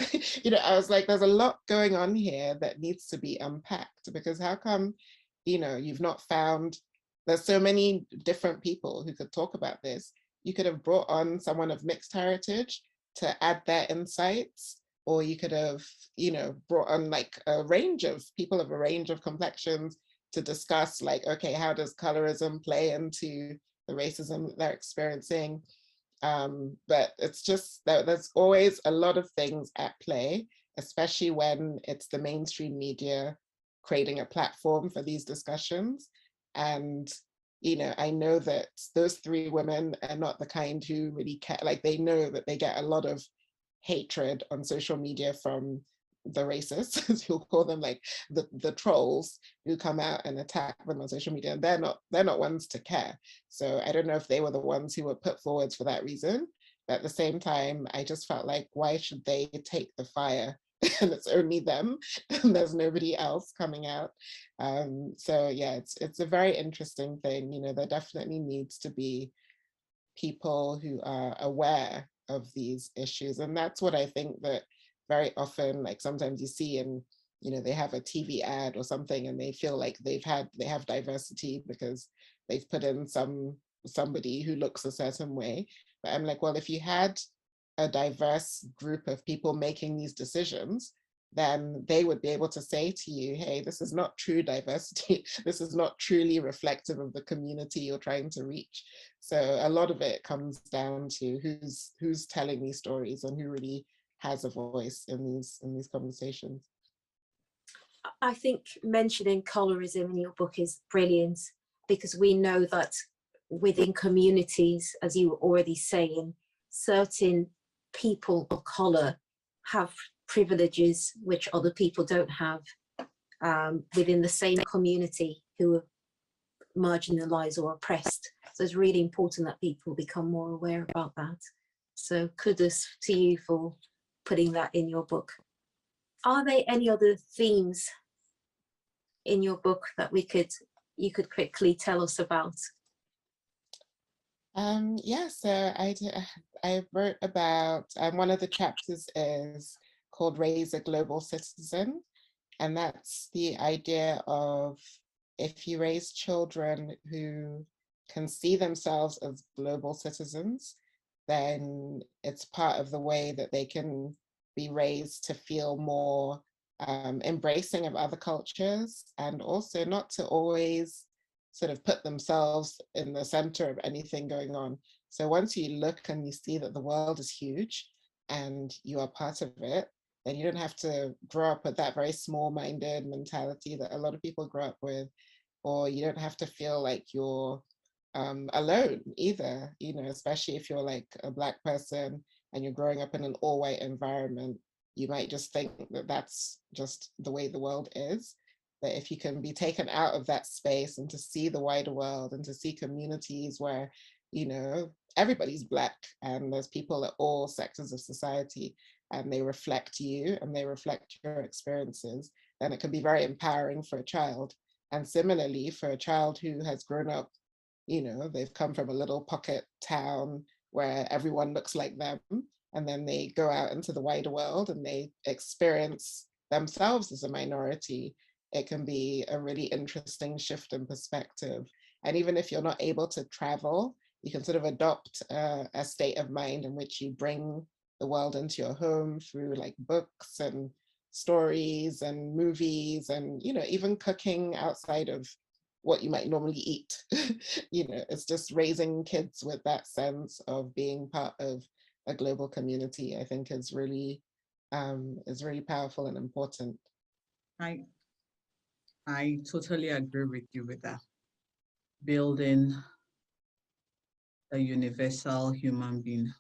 you know, I was like, there's a lot going on here that needs to be unpacked, because how come, you know, you've not found, there's so many different people who could talk about this. You could have brought on someone of mixed heritage to add their insights, or you could have, you know, brought on like a range of people of a range of complexions to discuss, like, okay, how does colorism play into the racism that they're experiencing? But it's just that there's always a lot of things at play, especially when it's the mainstream media creating a platform for these discussions. And, you know, I know that those 3 women are not the kind who really care, like they know that they get a lot of hatred on social media from the racists, as you'll call them, like the trolls who come out and attack them on social media, and they're not ones to care. So I don't know if they were the ones who were put forwards for that reason. But at the same time, I just felt like, why should they take the fire? And it's only them, and there's nobody else coming out. So yeah, it's a very interesting thing. You know, there definitely needs to be people who are aware of these issues, and that's what I think that very often, like sometimes you see in, you know, they have a TV ad or something, and they feel like they have diversity because they've put in somebody who looks a certain way. But I'm like, well, if you had a diverse group of people making these decisions, then they would be able to say to you, hey, this is not true diversity. This is not truly reflective of the community you're trying to reach. So a lot of it comes down to who's telling these stories and who really has a voice in these conversations. I think mentioning colorism in your book is brilliant, because we know that within communities, as you were already saying, certain people of color have privileges which other people don't have within the same community who are marginalized or oppressed. So it's really important that people become more aware about that. So kudos to you for putting that in your book. Are there any other themes in your book that you could quickly tell us about? Yeah, so I wrote about, one of the chapters is called Raise a Global Citizen. And that's the idea of, if you raise children who can see themselves as global citizens, then it's part of the way that they can be raised to feel more embracing of other cultures, and also not to always sort of put themselves in the center of anything going on. So once you look and you see that the world is huge and you are part of it, then you don't have to grow up with that very small-minded mentality that a lot of people grow up with, or you don't have to feel like you're alone either, you know, especially if you're like a Black person and you're growing up in an all-white environment. You might just think that that's just the way the world is. But if you can be taken out of that space and to see the wider world and to see communities where, you know, everybody's Black and there's people at all sectors of society, and they reflect you and they reflect your experiences, then it can be very empowering for a child. And similarly, for a child who has grown up, you know, they've come from a little pocket town where everyone looks like them, and then they go out into the wider world and they experience themselves as a minority, it can be a really interesting shift in perspective. And even if you're not able to travel, you can sort of adopt a state of mind in which you bring the world into your home through like books and stories and movies, and, you know, even cooking outside of what you might normally eat. You know, it's just raising kids with that sense of being part of a global community, I think is really powerful and important. I totally agree with you with that. Building a universal human being,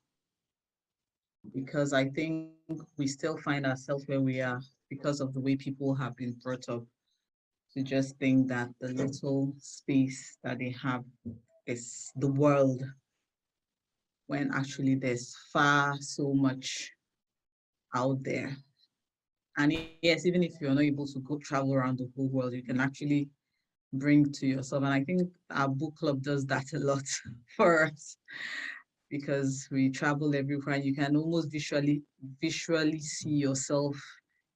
because I think we still find ourselves where we are because of the way people have been brought up to just think that the little space that they have is the world, when actually there's far so much out there. And yes, even if you're not able to go travel around the whole world, you can actually bring to yourself. And I think our book club does that a lot for us, because we travel everywhere and you can almost visually see yourself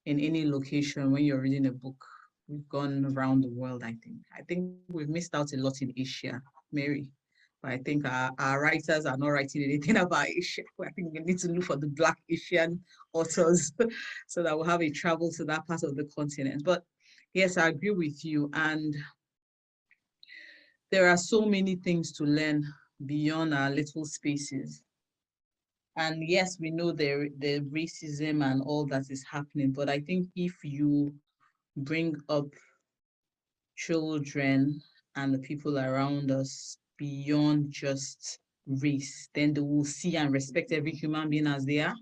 in any location when you're reading a book. We've gone around the world, I think. I think we've missed out a lot in Asia, Mary. But I think our writers are not writing anything about Asia. I think we need to look for the Black Asian authors so that we'll have a travel to that part of the continent. But yes, I agree with you. And there are so many things to learn beyond our little spaces. And yes, we know the racism and all that is happening, but I think if you bring up children and the people around us beyond just race, then they will see and respect every human being as they are.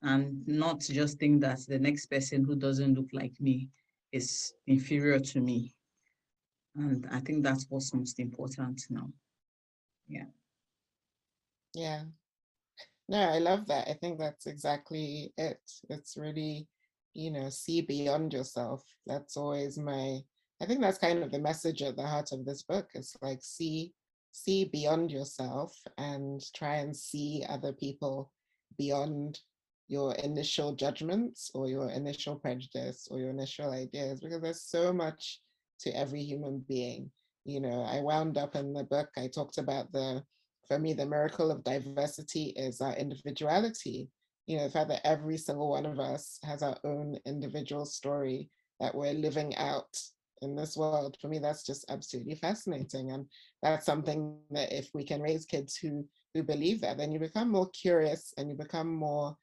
and not just think that the next person who doesn't look like me is inferior to me. And I think that's what's most important now. Yeah. Yeah. No, I love that. I think that's exactly it. It's really, see beyond yourself. That's always I think that's kind of the message at the heart of this book. It's like see beyond yourself and try and see other people beyond your initial judgments or your initial prejudice or your initial ideas, because there's so much to every human being. I wound up in the book, I talked about for me, the miracle of diversity is our individuality. The fact that every single one of us has our own individual story that we're living out in this world. For me, that's just absolutely fascinating. And that's something that if we can raise kids who believe that, then you become more curious and you become more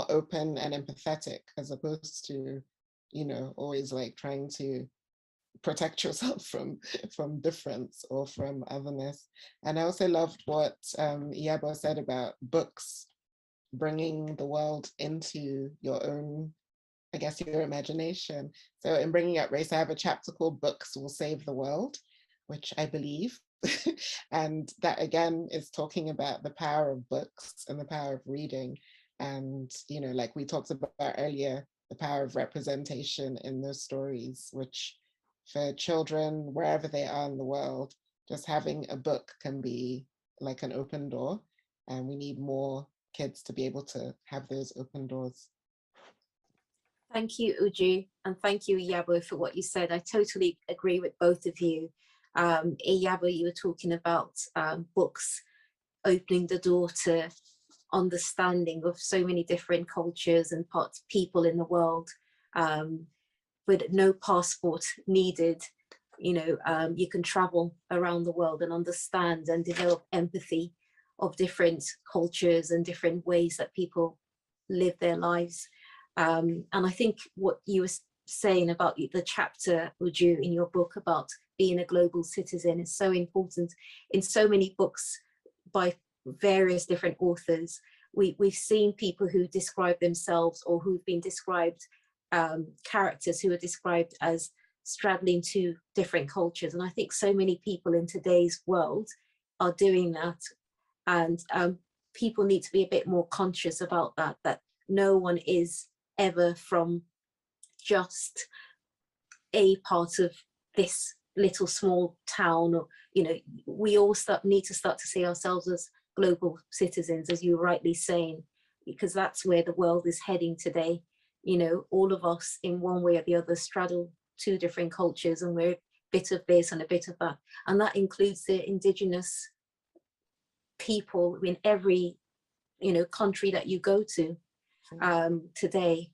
open and empathetic, as opposed to, always like trying to protect yourself from difference or from otherness. And I also loved what Iyabo said about books bringing the world into your own, I guess, your imagination. So in bringing up race, I have a chapter called Books Will Save the World, which I believe. And that again is talking about the power of books and the power of reading. And, like we talked about earlier, the power of representation in those stories, which for children, wherever they are in the world, just having a book can be like an open door. And we need more kids to be able to have those open doors. Thank you, Uju, and thank you, Iyabo, for what you said. I totally agree with both of you. Iyabo, you were talking about books opening the door to understanding of so many different cultures and parts, people in the world, with no passport needed. You can travel around the world and understand and develop empathy of different cultures and different ways that people live their lives. And I think what you were saying about the chapter, Uju, in your book about being a global citizen is so important. In so many books by various different authors, we've seen people who describe themselves, or who've been described, characters who are described as straddling two different cultures. And I think so many people in today's world are doing that. And people need to be a bit more conscious about that no one is ever from just a part of this little small town, or we all need to start to see ourselves as global citizens, as you were rightly saying, because that's where the world is heading today. All of us in one way or the other straddle two different cultures, and we're a bit of this and a bit of that, and that includes the indigenous people in every country that you go to today.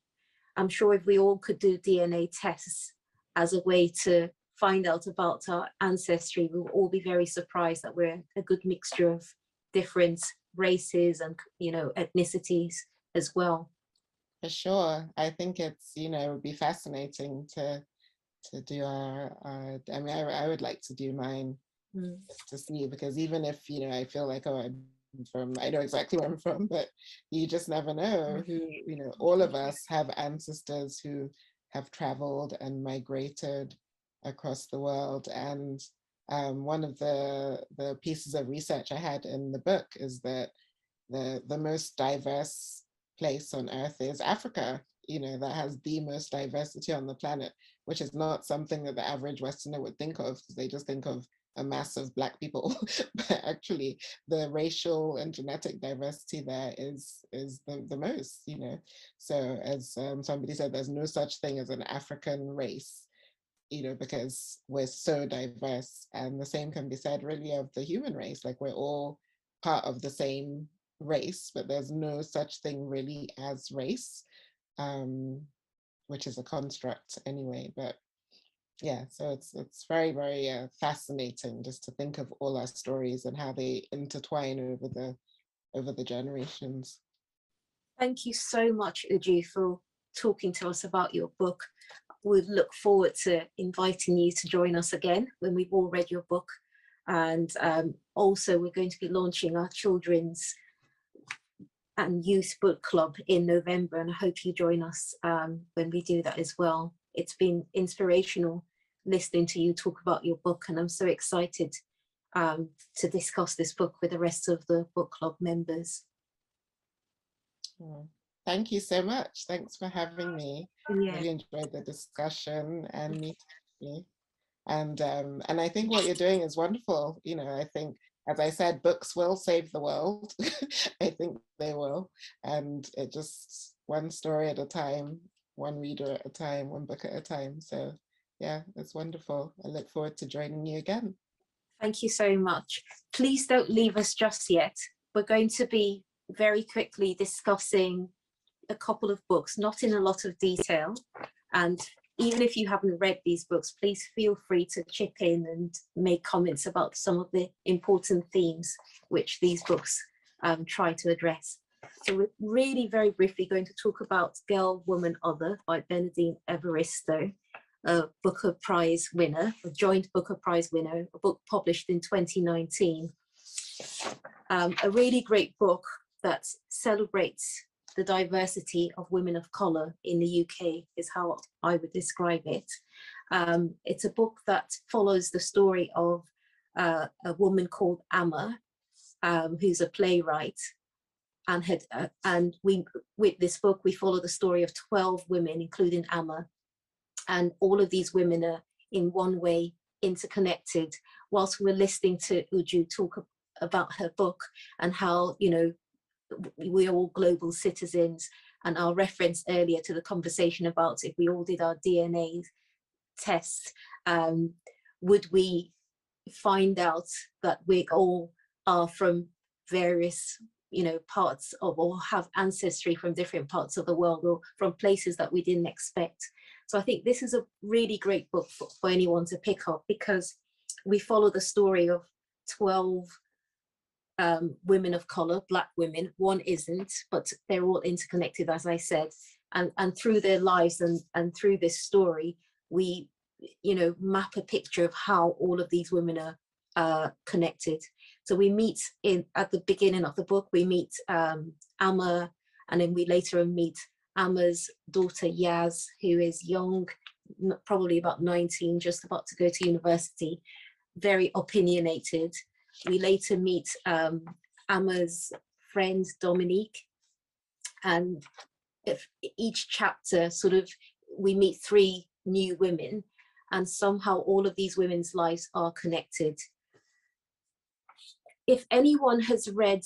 I'm sure if we all could do DNA tests as a way to find out about our ancestry, we'll all be very surprised that we're a good mixture of different races and ethnicities as well. For sure. I think it's, it would be fascinating to do I mean, I would like to do mine to see, because even if, I feel like, oh, I know exactly where I'm from, but you just never know who, all of us have ancestors who have traveled and migrated across the world. And one of the pieces of research I had in the book is that the most diverse place on earth is Africa, that has the most diversity on the planet, which is not something that the average Westerner would think of, because they just think of a mass of Black people. But actually the racial and genetic diversity there is the most, So as somebody said, there's no such thing as an African race, because we're so diverse. And the same can be said really of the human race. Like, we're all part of the same race, but there's no such thing really as race, which is a construct anyway. But yeah, so it's very, very fascinating just to think of all our stories and how they intertwine over the generations. Thank you so much, Uju, for talking to us about your book. We look forward to inviting you to join us again when we've all read your book. And also we're going to be launching our children's and Youth Book Club in November, and I hope you join us when we do that as well. It's been inspirational listening to you talk about your book, and I'm so excited to discuss this book with the rest of the book club members. Thank you so much. Thanks for having me. Yeah. Really enjoyed the discussion and meeting you. And I think what you're doing is wonderful. You know, I think, as I said, books will save the world. I think they will. And it just one story at a time, one reader at a time, one book at a time. So yeah, it's wonderful. I look forward to joining you again. Thank you so much. Please don't leave us just yet. We're going to be very quickly discussing a couple of books, not in a lot of detail. And even if you haven't read these books, please feel free to chip in and make comments about some of the important themes which these books try to address. So we're really very briefly going to talk about Girl, Woman, Other by Bernadine Evaristo, a Booker Prize winner, a joint Booker Prize winner, a book published in 2019. A really great book that celebrates the diversity of women of colour in the UK is how I would describe it. It's a book that follows the story of a woman called Amma, who's a playwright, and with this book we follow the story of 12 women, including Amma, and all of these women are in one way interconnected. Whilst we're listening to Uju talk about her book and how, you know, we're all global citizens, and our reference earlier to the conversation about if we all did our DNA test, would we find out that we all are from various, you know, parts of, or have ancestry from different parts of the world, or from places that we didn't expect. So I think this is a really great book for anyone to pick up, because we follow the story of 12 women of color, Black women. One isn't, but they're all interconnected, as I said, and through their lives and through this story, we, you know, map a picture of how all of these women are connected. So we meet at the beginning of the book, we meet Amma, and then we later meet Amma's daughter Yaz, who is young, probably about 19, just about to go to university, very opinionated. We later meet Amma's friend Dominique, and each chapter sort of, we meet 3 new women, and somehow all of these women's lives are connected. If anyone has read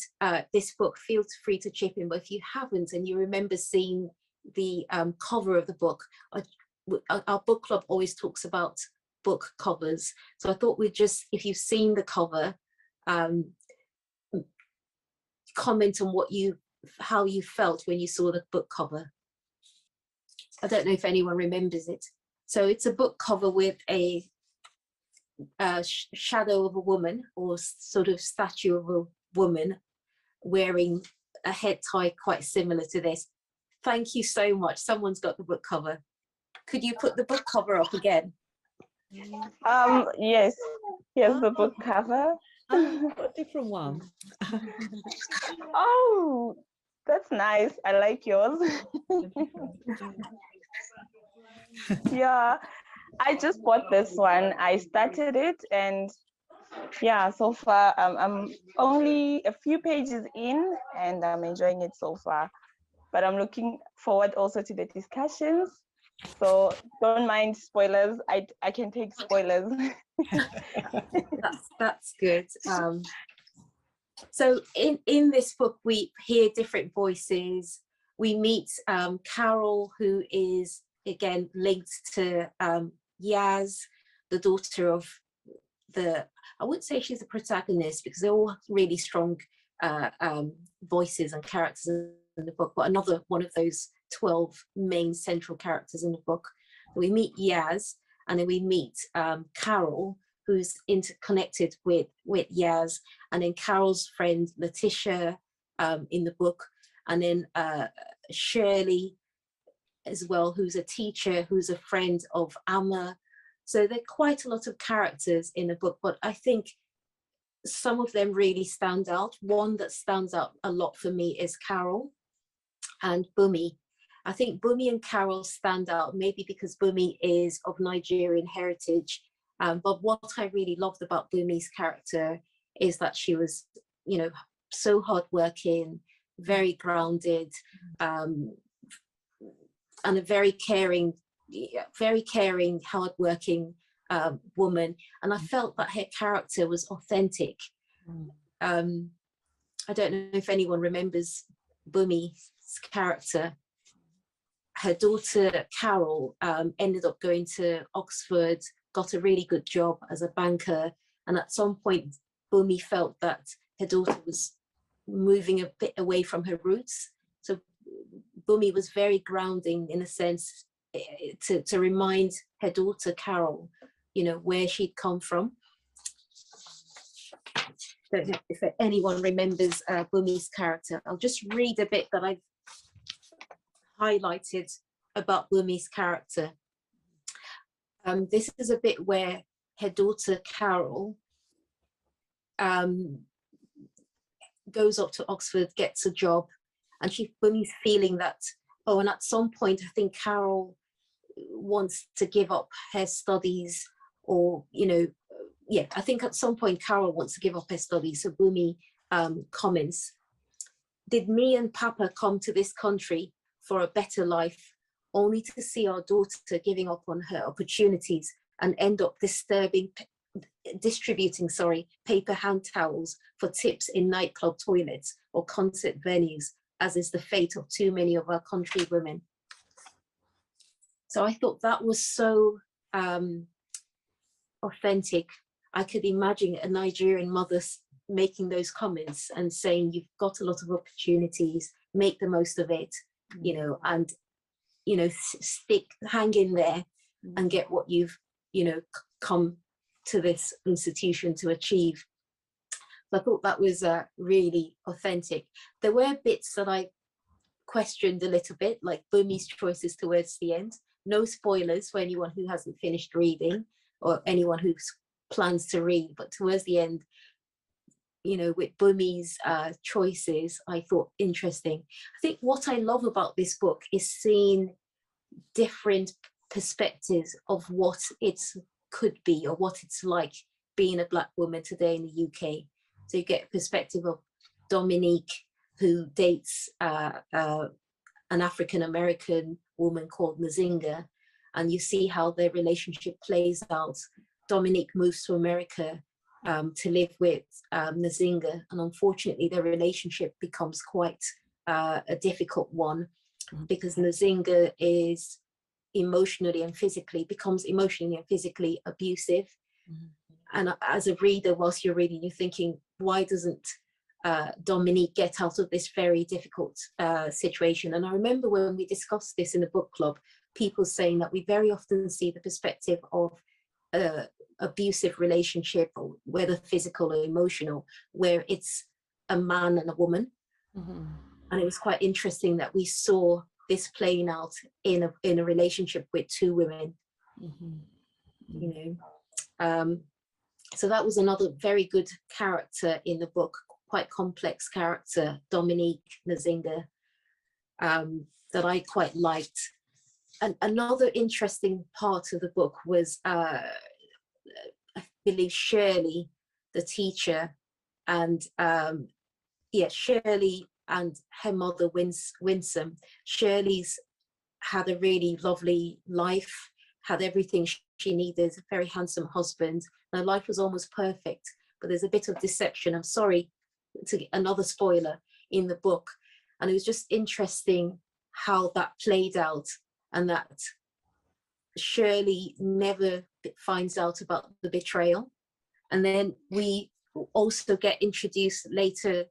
this book, feel free to chip in, but if you haven't and you remember seeing the cover of the book, our book club always talks about book covers. So I thought we'd just, if you've seen the cover, comment on how you felt when you saw the book cover. I don't know if anyone remembers it. So it's a book cover with a shadow of a woman, or sort of statue of a woman wearing a head tie quite similar to this. Thank you so much. Someone's got the book cover. Could you put the book cover up again? Yes, here's the book cover. A different one. Oh, that's nice. I like yours. Yeah, I just bought this one. I started it, and yeah, so far I'm only a few pages in, and I'm enjoying it so far. But I'm looking forward also to the discussions. So don't mind spoilers. I can take spoilers. That's good. So in this book, we hear different voices. We meet Carol, who is again linked to Yaz, the daughter of I wouldn't say she's a protagonist, because they're all really strong voices and characters in the book, but another one of those 12 main central characters in the book. We meet Yaz, and then we meet Carol, who's interconnected with Yaz, and then Carol's friend Letitia in the book, and then Shirley as well, who's a teacher, who's a friend of Amma. So there are quite a lot of characters in the book, but I think some of them really stand out. One that stands out a lot for me is Carol and Bumi. I think Bumi and Carol stand out maybe because Bumi is of Nigerian heritage. But what I really loved about Bumi's character is that she was, you know, so hardworking, very grounded, and a very caring, hardworking woman. And I felt that her character was authentic. I don't know if anyone remembers Bumi's character. Her daughter Carol ended up going to Oxford, got a really good job as a banker, and at some point Bumi felt that her daughter was moving a bit away from her roots. So Bumi was very grounding in a sense to remind her daughter Carol, you know, where she'd come from. Don't know if anyone remembers Bumi's character. I'll just read a bit that I've highlighted about Bumi's character. This is a bit where her daughter Carol goes up to Oxford, gets a job, and Bumi's feeling that, oh, and at some point I think Carol wants to give up her studies, or, you know, yeah, I think at some point Carol wants to give up her studies. So Bumi comments, "Did me and Papa come to this country for a better life, only to see our daughter giving up on her opportunities and end up distributing paper hand towels for tips in nightclub toilets or concert venues, as is the fate of too many of our country women." So I thought that was so authentic. I could imagine a Nigerian mother making those comments and saying, you've got a lot of opportunities, make the most of it, you know, and, you know, hang in there and get what you've, you know, come to this institution to achieve. So I thought that was really authentic. There were bits that I questioned a little bit, like Bumi's choices towards the end. No spoilers for anyone who hasn't finished reading or anyone who plans to read, but towards the end, you know, with Bumi's choices, I thought interesting. I think what I love about this book is seeing different perspectives of what it could be or what it's like being a Black woman today in the UK. So you get a perspective of Dominique, who dates an African-American woman called Nzinga, and you see how their relationship plays out. Dominique moves to America to live with Nzinga, and unfortunately their relationship becomes quite a difficult one, because Nzinga is becomes emotionally and physically abusive. And as a reader, whilst you're reading, you're thinking, why doesn't Dominique get out of this very difficult situation? And I remember when we discussed this in the book club, people saying that we very often see the perspective of abusive relationship, or whether physical or emotional, where it's a man and a woman. And it was quite interesting that we saw this playing out in a relationship with two women. You know, so that was another very good character in the book, quite complex character, Dominique Nzinga, that I quite liked. And another interesting part of the book was I believe Shirley, the teacher, and Shirley and her mother Winsome. Shirley's had a really lovely life, had everything she needed, a very handsome husband. Her life was almost perfect, but there's a bit of deception. I'm sorry to get another spoiler in the book. And it was just interesting how that played out, and that Shirley never finds out about the betrayal. And then we also get introduced later.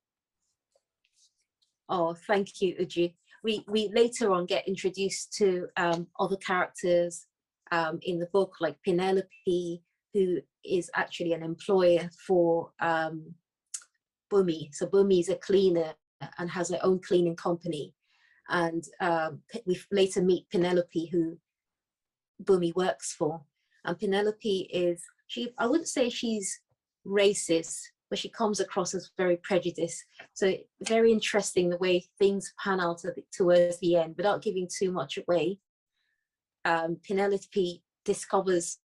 Oh, thank you, Uju. We later on get introduced to other characters in the book, like Penelope, who is actually an employer for Bumi. So Bumi is a cleaner and has her own cleaning company. And we later meet Penelope, who Bumi works for. And Penelope is, I wouldn't say she's racist, but she comes across as very prejudiced. So very interesting the way things pan out towards the end. Without giving too much away, Penelope discovers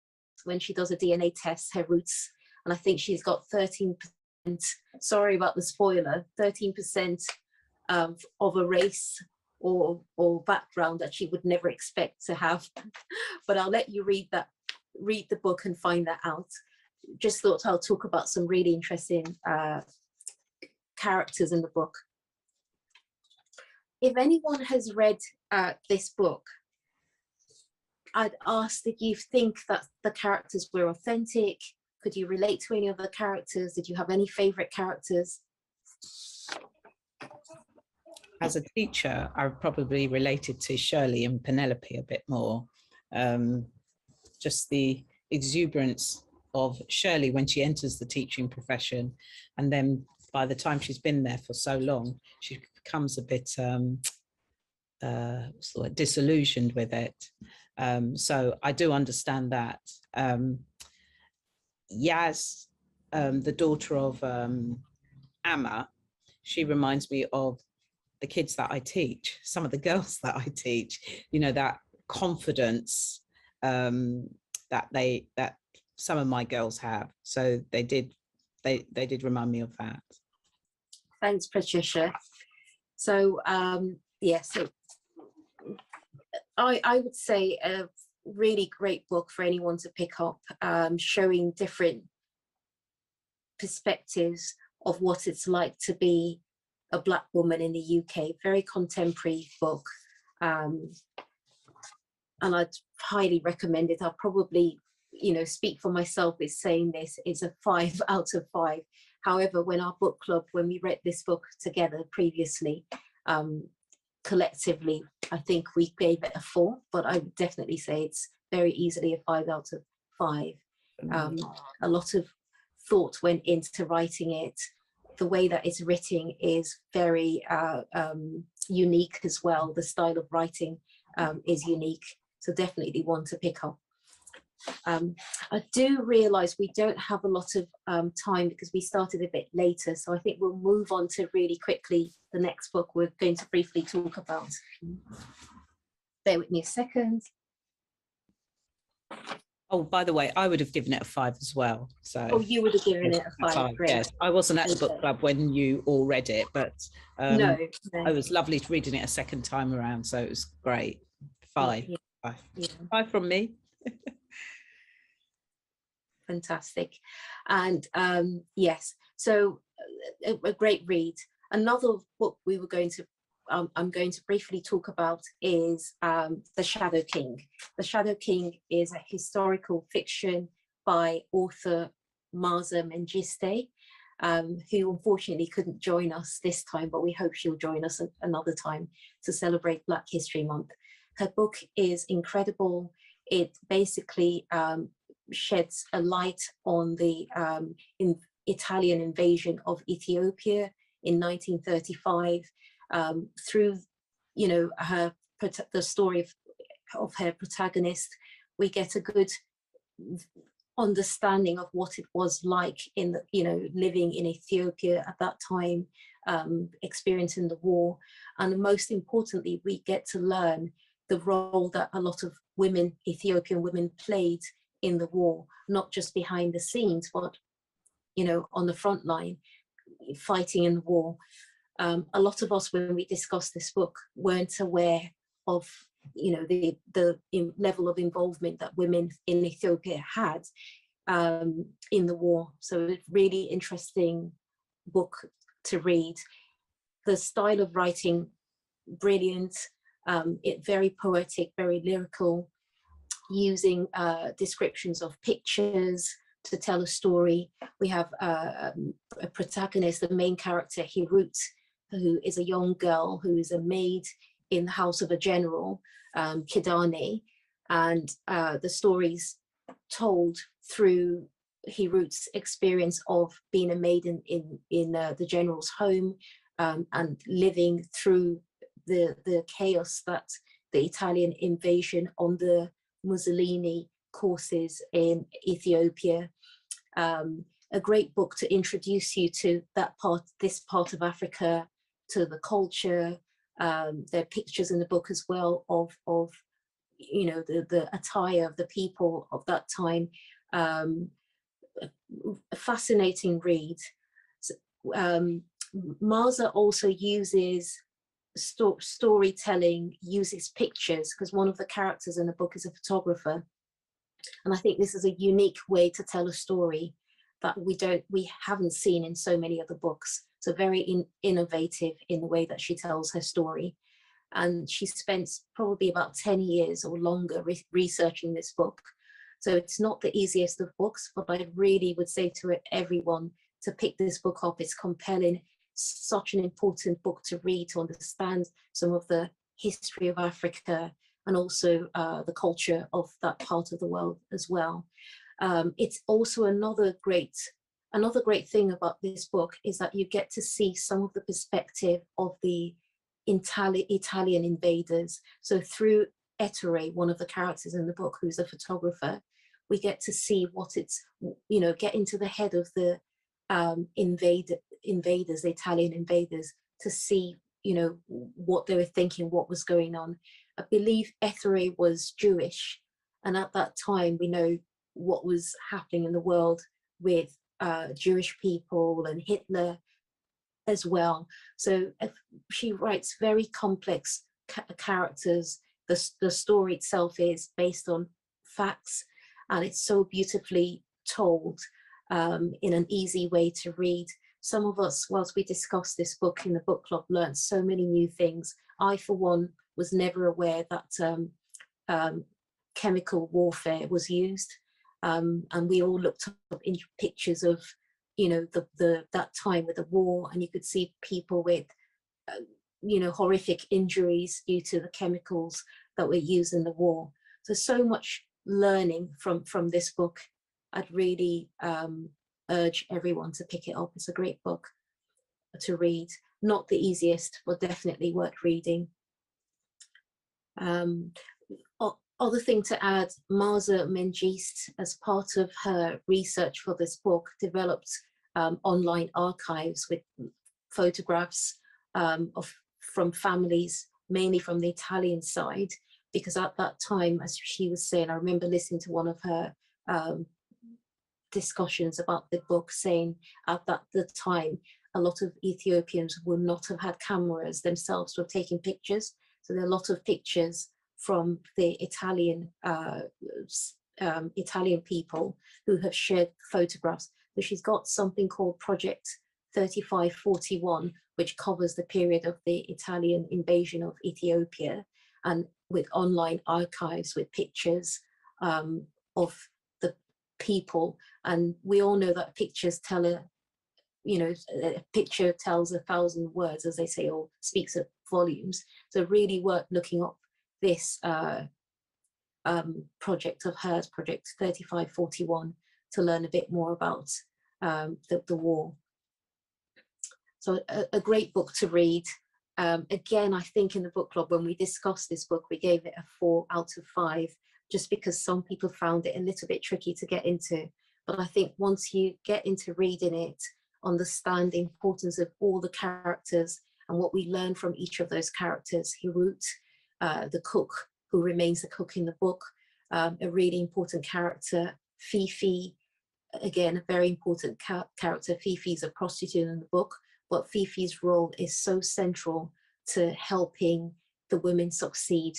when she does a DNA test her roots, and I think she's got 13%, sorry about the spoiler, 13% of a race or background that she would never expect to have. But I'll let you read the book and find that out. Just thought I'll talk about some really interesting characters in the book. If anyone has read this book, I'd ask that you think that the characters were authentic. Could you relate to any of the characters? Did you have any favorite characters? As a teacher, I probably related to Shirley and Penelope a bit more. Just the exuberance of Shirley when she enters the teaching profession, and then by the time she's been there for so long, she becomes a bit disillusioned with it. So I do understand that. Yaz, the daughter of Amma, she reminds me of the kids that I teach, some of the girls that I teach, you know, that confidence that some of my girls have. So they did remind me of that. Thanks, Patricia. So yeah, so I would say a really great book for anyone to pick up, showing different perspectives of what it's like to be a Black woman in the UK. Very contemporary book, and I'd highly recommend it. I'll probably, you know, speak for myself is saying this is a 5 out of 5. However, when our book club, when we read this book together previously, collectively, I think we gave it a 4, but I would definitely say it's very easily a 5 out of 5. A lot of thought went into writing it. The way that it's written is very unique as well. The style of writing is unique, so definitely one to pick up. I do realise we don't have a lot of time because we started a bit later, so I think we'll move on to really quickly the next book we're going to briefly talk about. Bear with me a second. Oh, by the way, I would have given it a 5 as well. So. Oh, you would have given it a 5. Great. Yes, I wasn't at the book club when you all read it, but no. it was lovely reading it a second time around, so it was great. 5. Yeah. 5. Yeah. 5 from me. Fantastic. And yes, so a great read. Another book we were going to I'm going to briefly talk about is The Shadow King. The Shadow King is a historical fiction by author Maaza Mengiste, who unfortunately couldn't join us this time, but we hope she'll join us another time to celebrate Black History Month. Her book is incredible. It basically sheds a light on the Italian invasion of Ethiopia in 1935. Through, you know, the story of her protagonist, we get a good understanding of what it was like in the, you know, living in Ethiopia at that time, experiencing the war, and most importantly, we get to learn the role that a lot of women, Ethiopian women, played in the war, not just behind the scenes, but, you know, on the front line, fighting in the war. A lot of us, when we discussed this book, weren't aware of, you know, the level of involvement that women in Ethiopia had in the war. So it's really interesting book to read. The style of writing, brilliant. It very poetic, very lyrical, using descriptions of pictures to tell a story. We have a protagonist, the main character, Hirut, who is a young girl who is a maid in the house of a general, Kidane, and the story's told through Hirut's experience of being a maid in the general's home, and living through the chaos that the Italian invasion on the Mussolini courses in Ethiopia. a great book to introduce you to this part of Africa, to the culture. There are pictures in the book as well of the attire of the people of that time. A fascinating read. Maaza also uses storytelling, uses pictures, because one of the characters in the book is a photographer. And I think this is a unique way to tell a story that we haven't seen in so many other books. So very innovative in the way that she tells her story. And she spent probably about 10 years or longer researching this book. So it's not the easiest of books, but I really would say to everyone to pick this book up. It's compelling, such an important book to read, to understand some of the history of Africa and also the culture of that part of the world as well. It's also another great thing about this book is that you get to see some of the perspective of the Italian invaders. So through Ettore, one of the characters in the book, who's a photographer, we get to see get into the head of the invaders, the Italian invaders, to see, what they were thinking, what was going on. I believe Ettore was Jewish. And at that time, we know what was happening in the world with Jewish people and Hitler as well. So she writes very complex characters. The story itself is based on facts, and it's so beautifully told in an easy way to read. Some of us, whilst we discussed this book in the book club, learned so many new things. I, for one, was never aware that chemical warfare was used. And we all looked up in pictures of, that time with the war, and you could see people with, horrific injuries due to the chemicals that were used in the war. So much learning from this book. I'd really urge everyone to pick it up. It's a great book to read. Not the easiest, but definitely worth reading. Other thing to add, Maaza Mengiste, as part of her research for this book, developed online archives with photographs from families, mainly from the Italian side, because at that time, as she was saying, I remember listening to one of her discussions about the book, saying at the time, a lot of Ethiopians would not have had cameras themselves for taking pictures. So there are a lot of pictures from the Italian people who have shared photographs. So she's got something called Project 3541, which covers the period of the Italian invasion of Ethiopia, and with online archives with pictures of the people. And we all know that pictures tell a picture tells 1,000 words, as they say, or speaks of volumes. So really worth looking up this project of hers, Project 3541, to learn a bit more about the war. So a great book to read. Again, I think in the book club, when we discussed this book, we gave it a 4 out of 5, just because some people found it a little bit tricky to get into. But I think once you get into reading it, understand the importance of all the characters and what we learn from each of those characters. Hirut, the cook, who remains the cook in the book, a really important character. Fifi, again, a very important character. Fifi's a prostitute in the book, but Fifi's role is so central to helping the women succeed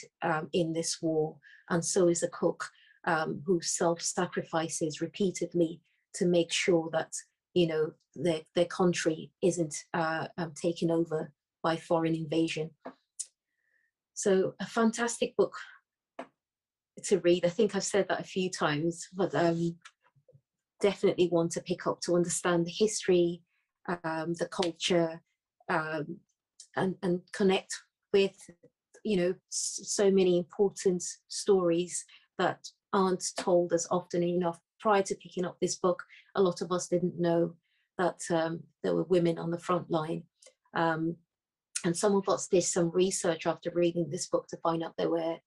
in this war. And so is the cook, who self-sacrifices repeatedly to make sure that, their country isn't taken over by foreign invasion. So a fantastic book to read. I think I've said that a few times, but definitely one to pick up to understand the history, the culture, and connect with, so many important stories that aren't told as often enough. Prior to picking up this book, a lot of us didn't know that there were women on the front line. And some of us did some research after reading this book to find out there were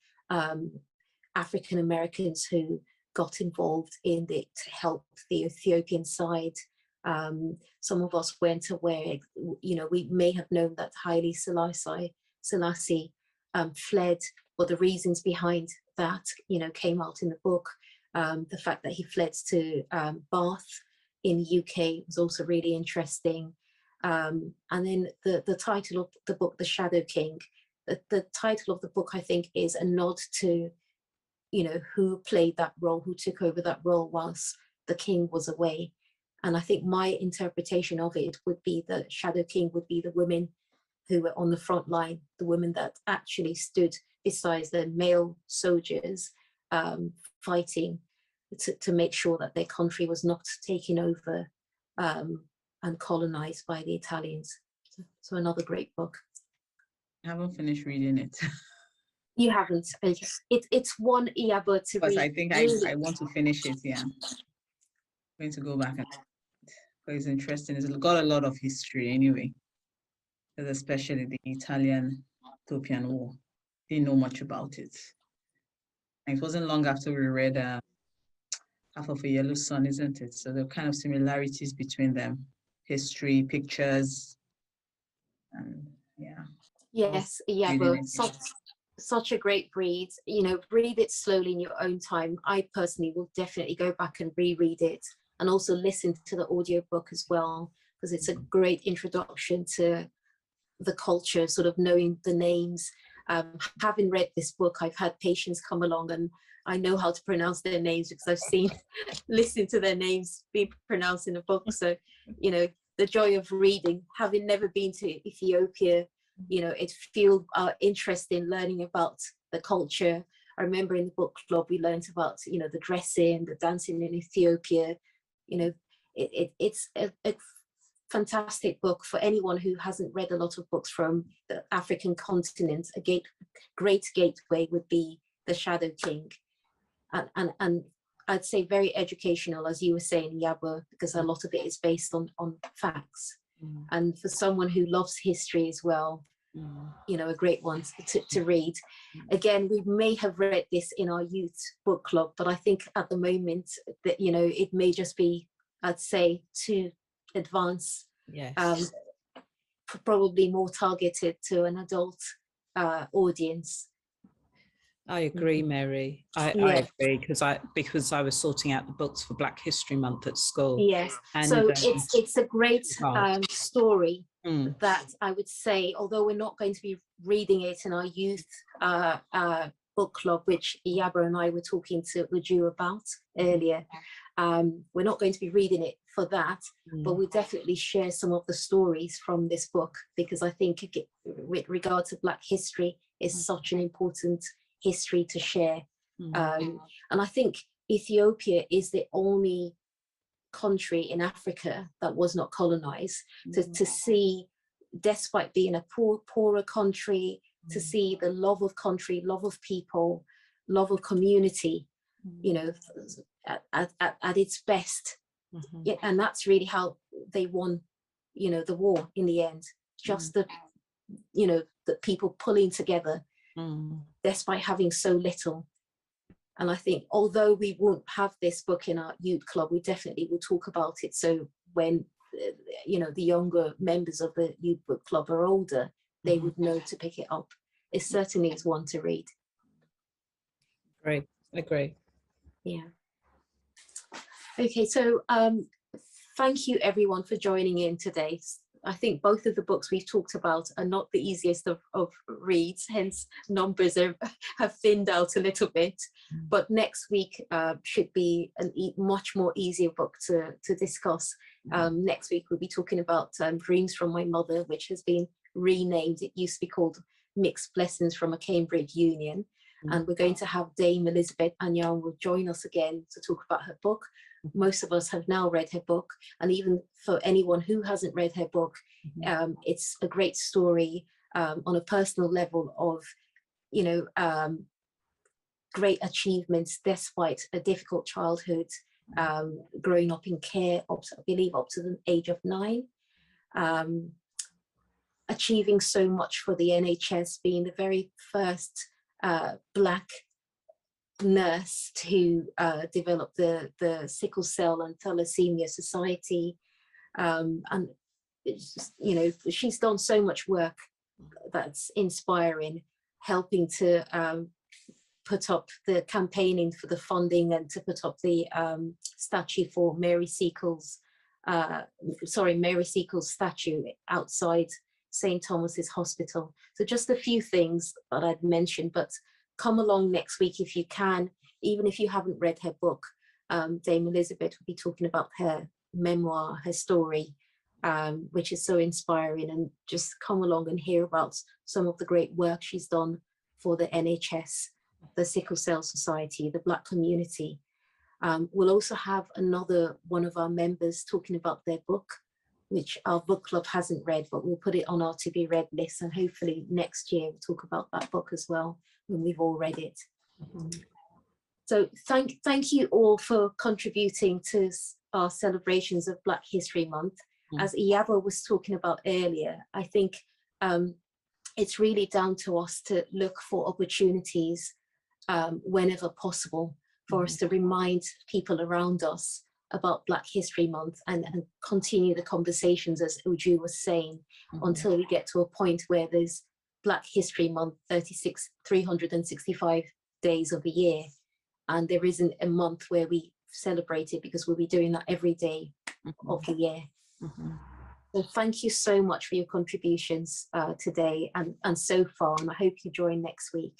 African Americans who got involved in it to help the Ethiopian side Some of us weren't aware, we may have known that Haile Selassie fled, but the reasons behind that, came out in the book. The fact that he fled to Bath in the UK was also really interesting. And then the title of the book, The Shadow King, the title of the book, I think, is a nod to, who played that role, who took over that role whilst the king was away. And I think my interpretation of it would be that Shadow King would be the women who were on the front line, the women that actually stood beside the male soldiers, fighting to make sure that their country was not taken over and colonized by the Italians. So another great book. I haven't finished reading it. You haven't. It's one Iyabo to read. Because I think I want to finish it, yeah. I'm going to go back and it's interesting. It's got a lot of history anyway, especially the Italian-Ethiopian War. Didn't know much about it. And it wasn't long after we read Half of a Yellow Sun, isn't it? So there are kind of similarities between them. History, pictures, and yeah. Yes, Iyabo, such a great read. Read it slowly in your own time. I personally will definitely go back and reread it, and also listen to the audiobook as well, because it's a great introduction to the culture, sort of knowing the names. Having read this book, I've had patients come along and I know how to pronounce their names because I've listened to their names being pronounced in the book. So, the joy of reading, having never been to Ethiopia, it fueled our interest in learning about the culture. I remember in the book club, we learned about, the dressing, the dancing in Ethiopia. It's a fantastic book for anyone who hasn't read a lot of books from the African continent. A great gateway would be The Shadow King. And I'd say very educational, as you were saying, Iyabo, because a lot of it is based on facts. And for someone who loves history as well, a great one to read. Again, we may have read this in our youth book club, but I think at the moment that, it may just be, I'd say, too advanced. Yes. Probably more targeted to an adult audience. I agree, Mary. I agree because I was sorting out the books for Black History Month at school. Yes, and so it's a great story that I would say, although we're not going to be reading it in our youth book club, which Iyabo and I were talking to Uju about earlier, we're not going to be reading it for that, but we definitely share some of the stories from this book, because I think with regard to Black history is such an important history to share. And I think Ethiopia is the only country in Africa that was not colonized. To see, despite being a poorer country, to see the love of country, love of people, love of community, at its best. Yeah, and that's really how they won, the war in the end. Just the people pulling together despite having so little. And I think although we won't have this book in our youth club, we definitely will talk about it. So when the younger members of the youth book club are older, they would know to pick it up. It certainly is one to read. Great, agree. Yeah. Okay, so thank you everyone for joining in today. I think both of the books we've talked about are not the easiest of reads, hence numbers have thinned out a little bit. But next week should be a much more easier book to discuss. Next week we'll be talking about Dreams from My Mother, which has been renamed. It used to be called Mixed Blessings from a Cambridge Union. And we're going to have Dame Elizabeth Anyang will join us again to talk about her book. Most of us have now read her book, and even for anyone who hasn't read her book, it's a great story on a personal level of, great achievements despite a difficult childhood, growing up in care, I believe up to the age of 9, achieving so much for the NHS, being the very first Black nurse to develop the Sickle Cell and Thalassemia Society, And it's just, you know, she's done so much work that's inspiring, helping to put up the campaigning for the funding and to put up the statue for Mary Seacles' statue outside St. Thomas's Hospital. So just a few things that I'd mentioned, but come along next week if you can, even if you haven't read her book. Dame Elizabeth will be talking about her memoir, her story, which is so inspiring, and just come along and hear about some of the great work she's done for the NHS, the Sickle Cell Society, the Black community. We'll also have another one of our members talking about their book, which our book club hasn't read, but we'll put it on our to be read list, and hopefully next year we'll talk about that book as well when we've all read it. So thank you all for contributing to our celebrations of Black History Month. As Iyabo was talking about earlier, I think it's really down to us to look for opportunities whenever possible for us to remind people around us about Black History Month and continue the conversations, as Uju was saying, until we get to a point where there's Black History Month 365 days of the year, and there isn't a month where we celebrate it, because we'll be doing that every day of the year. So thank you so much for your contributions today and so far, and I hope you join next week.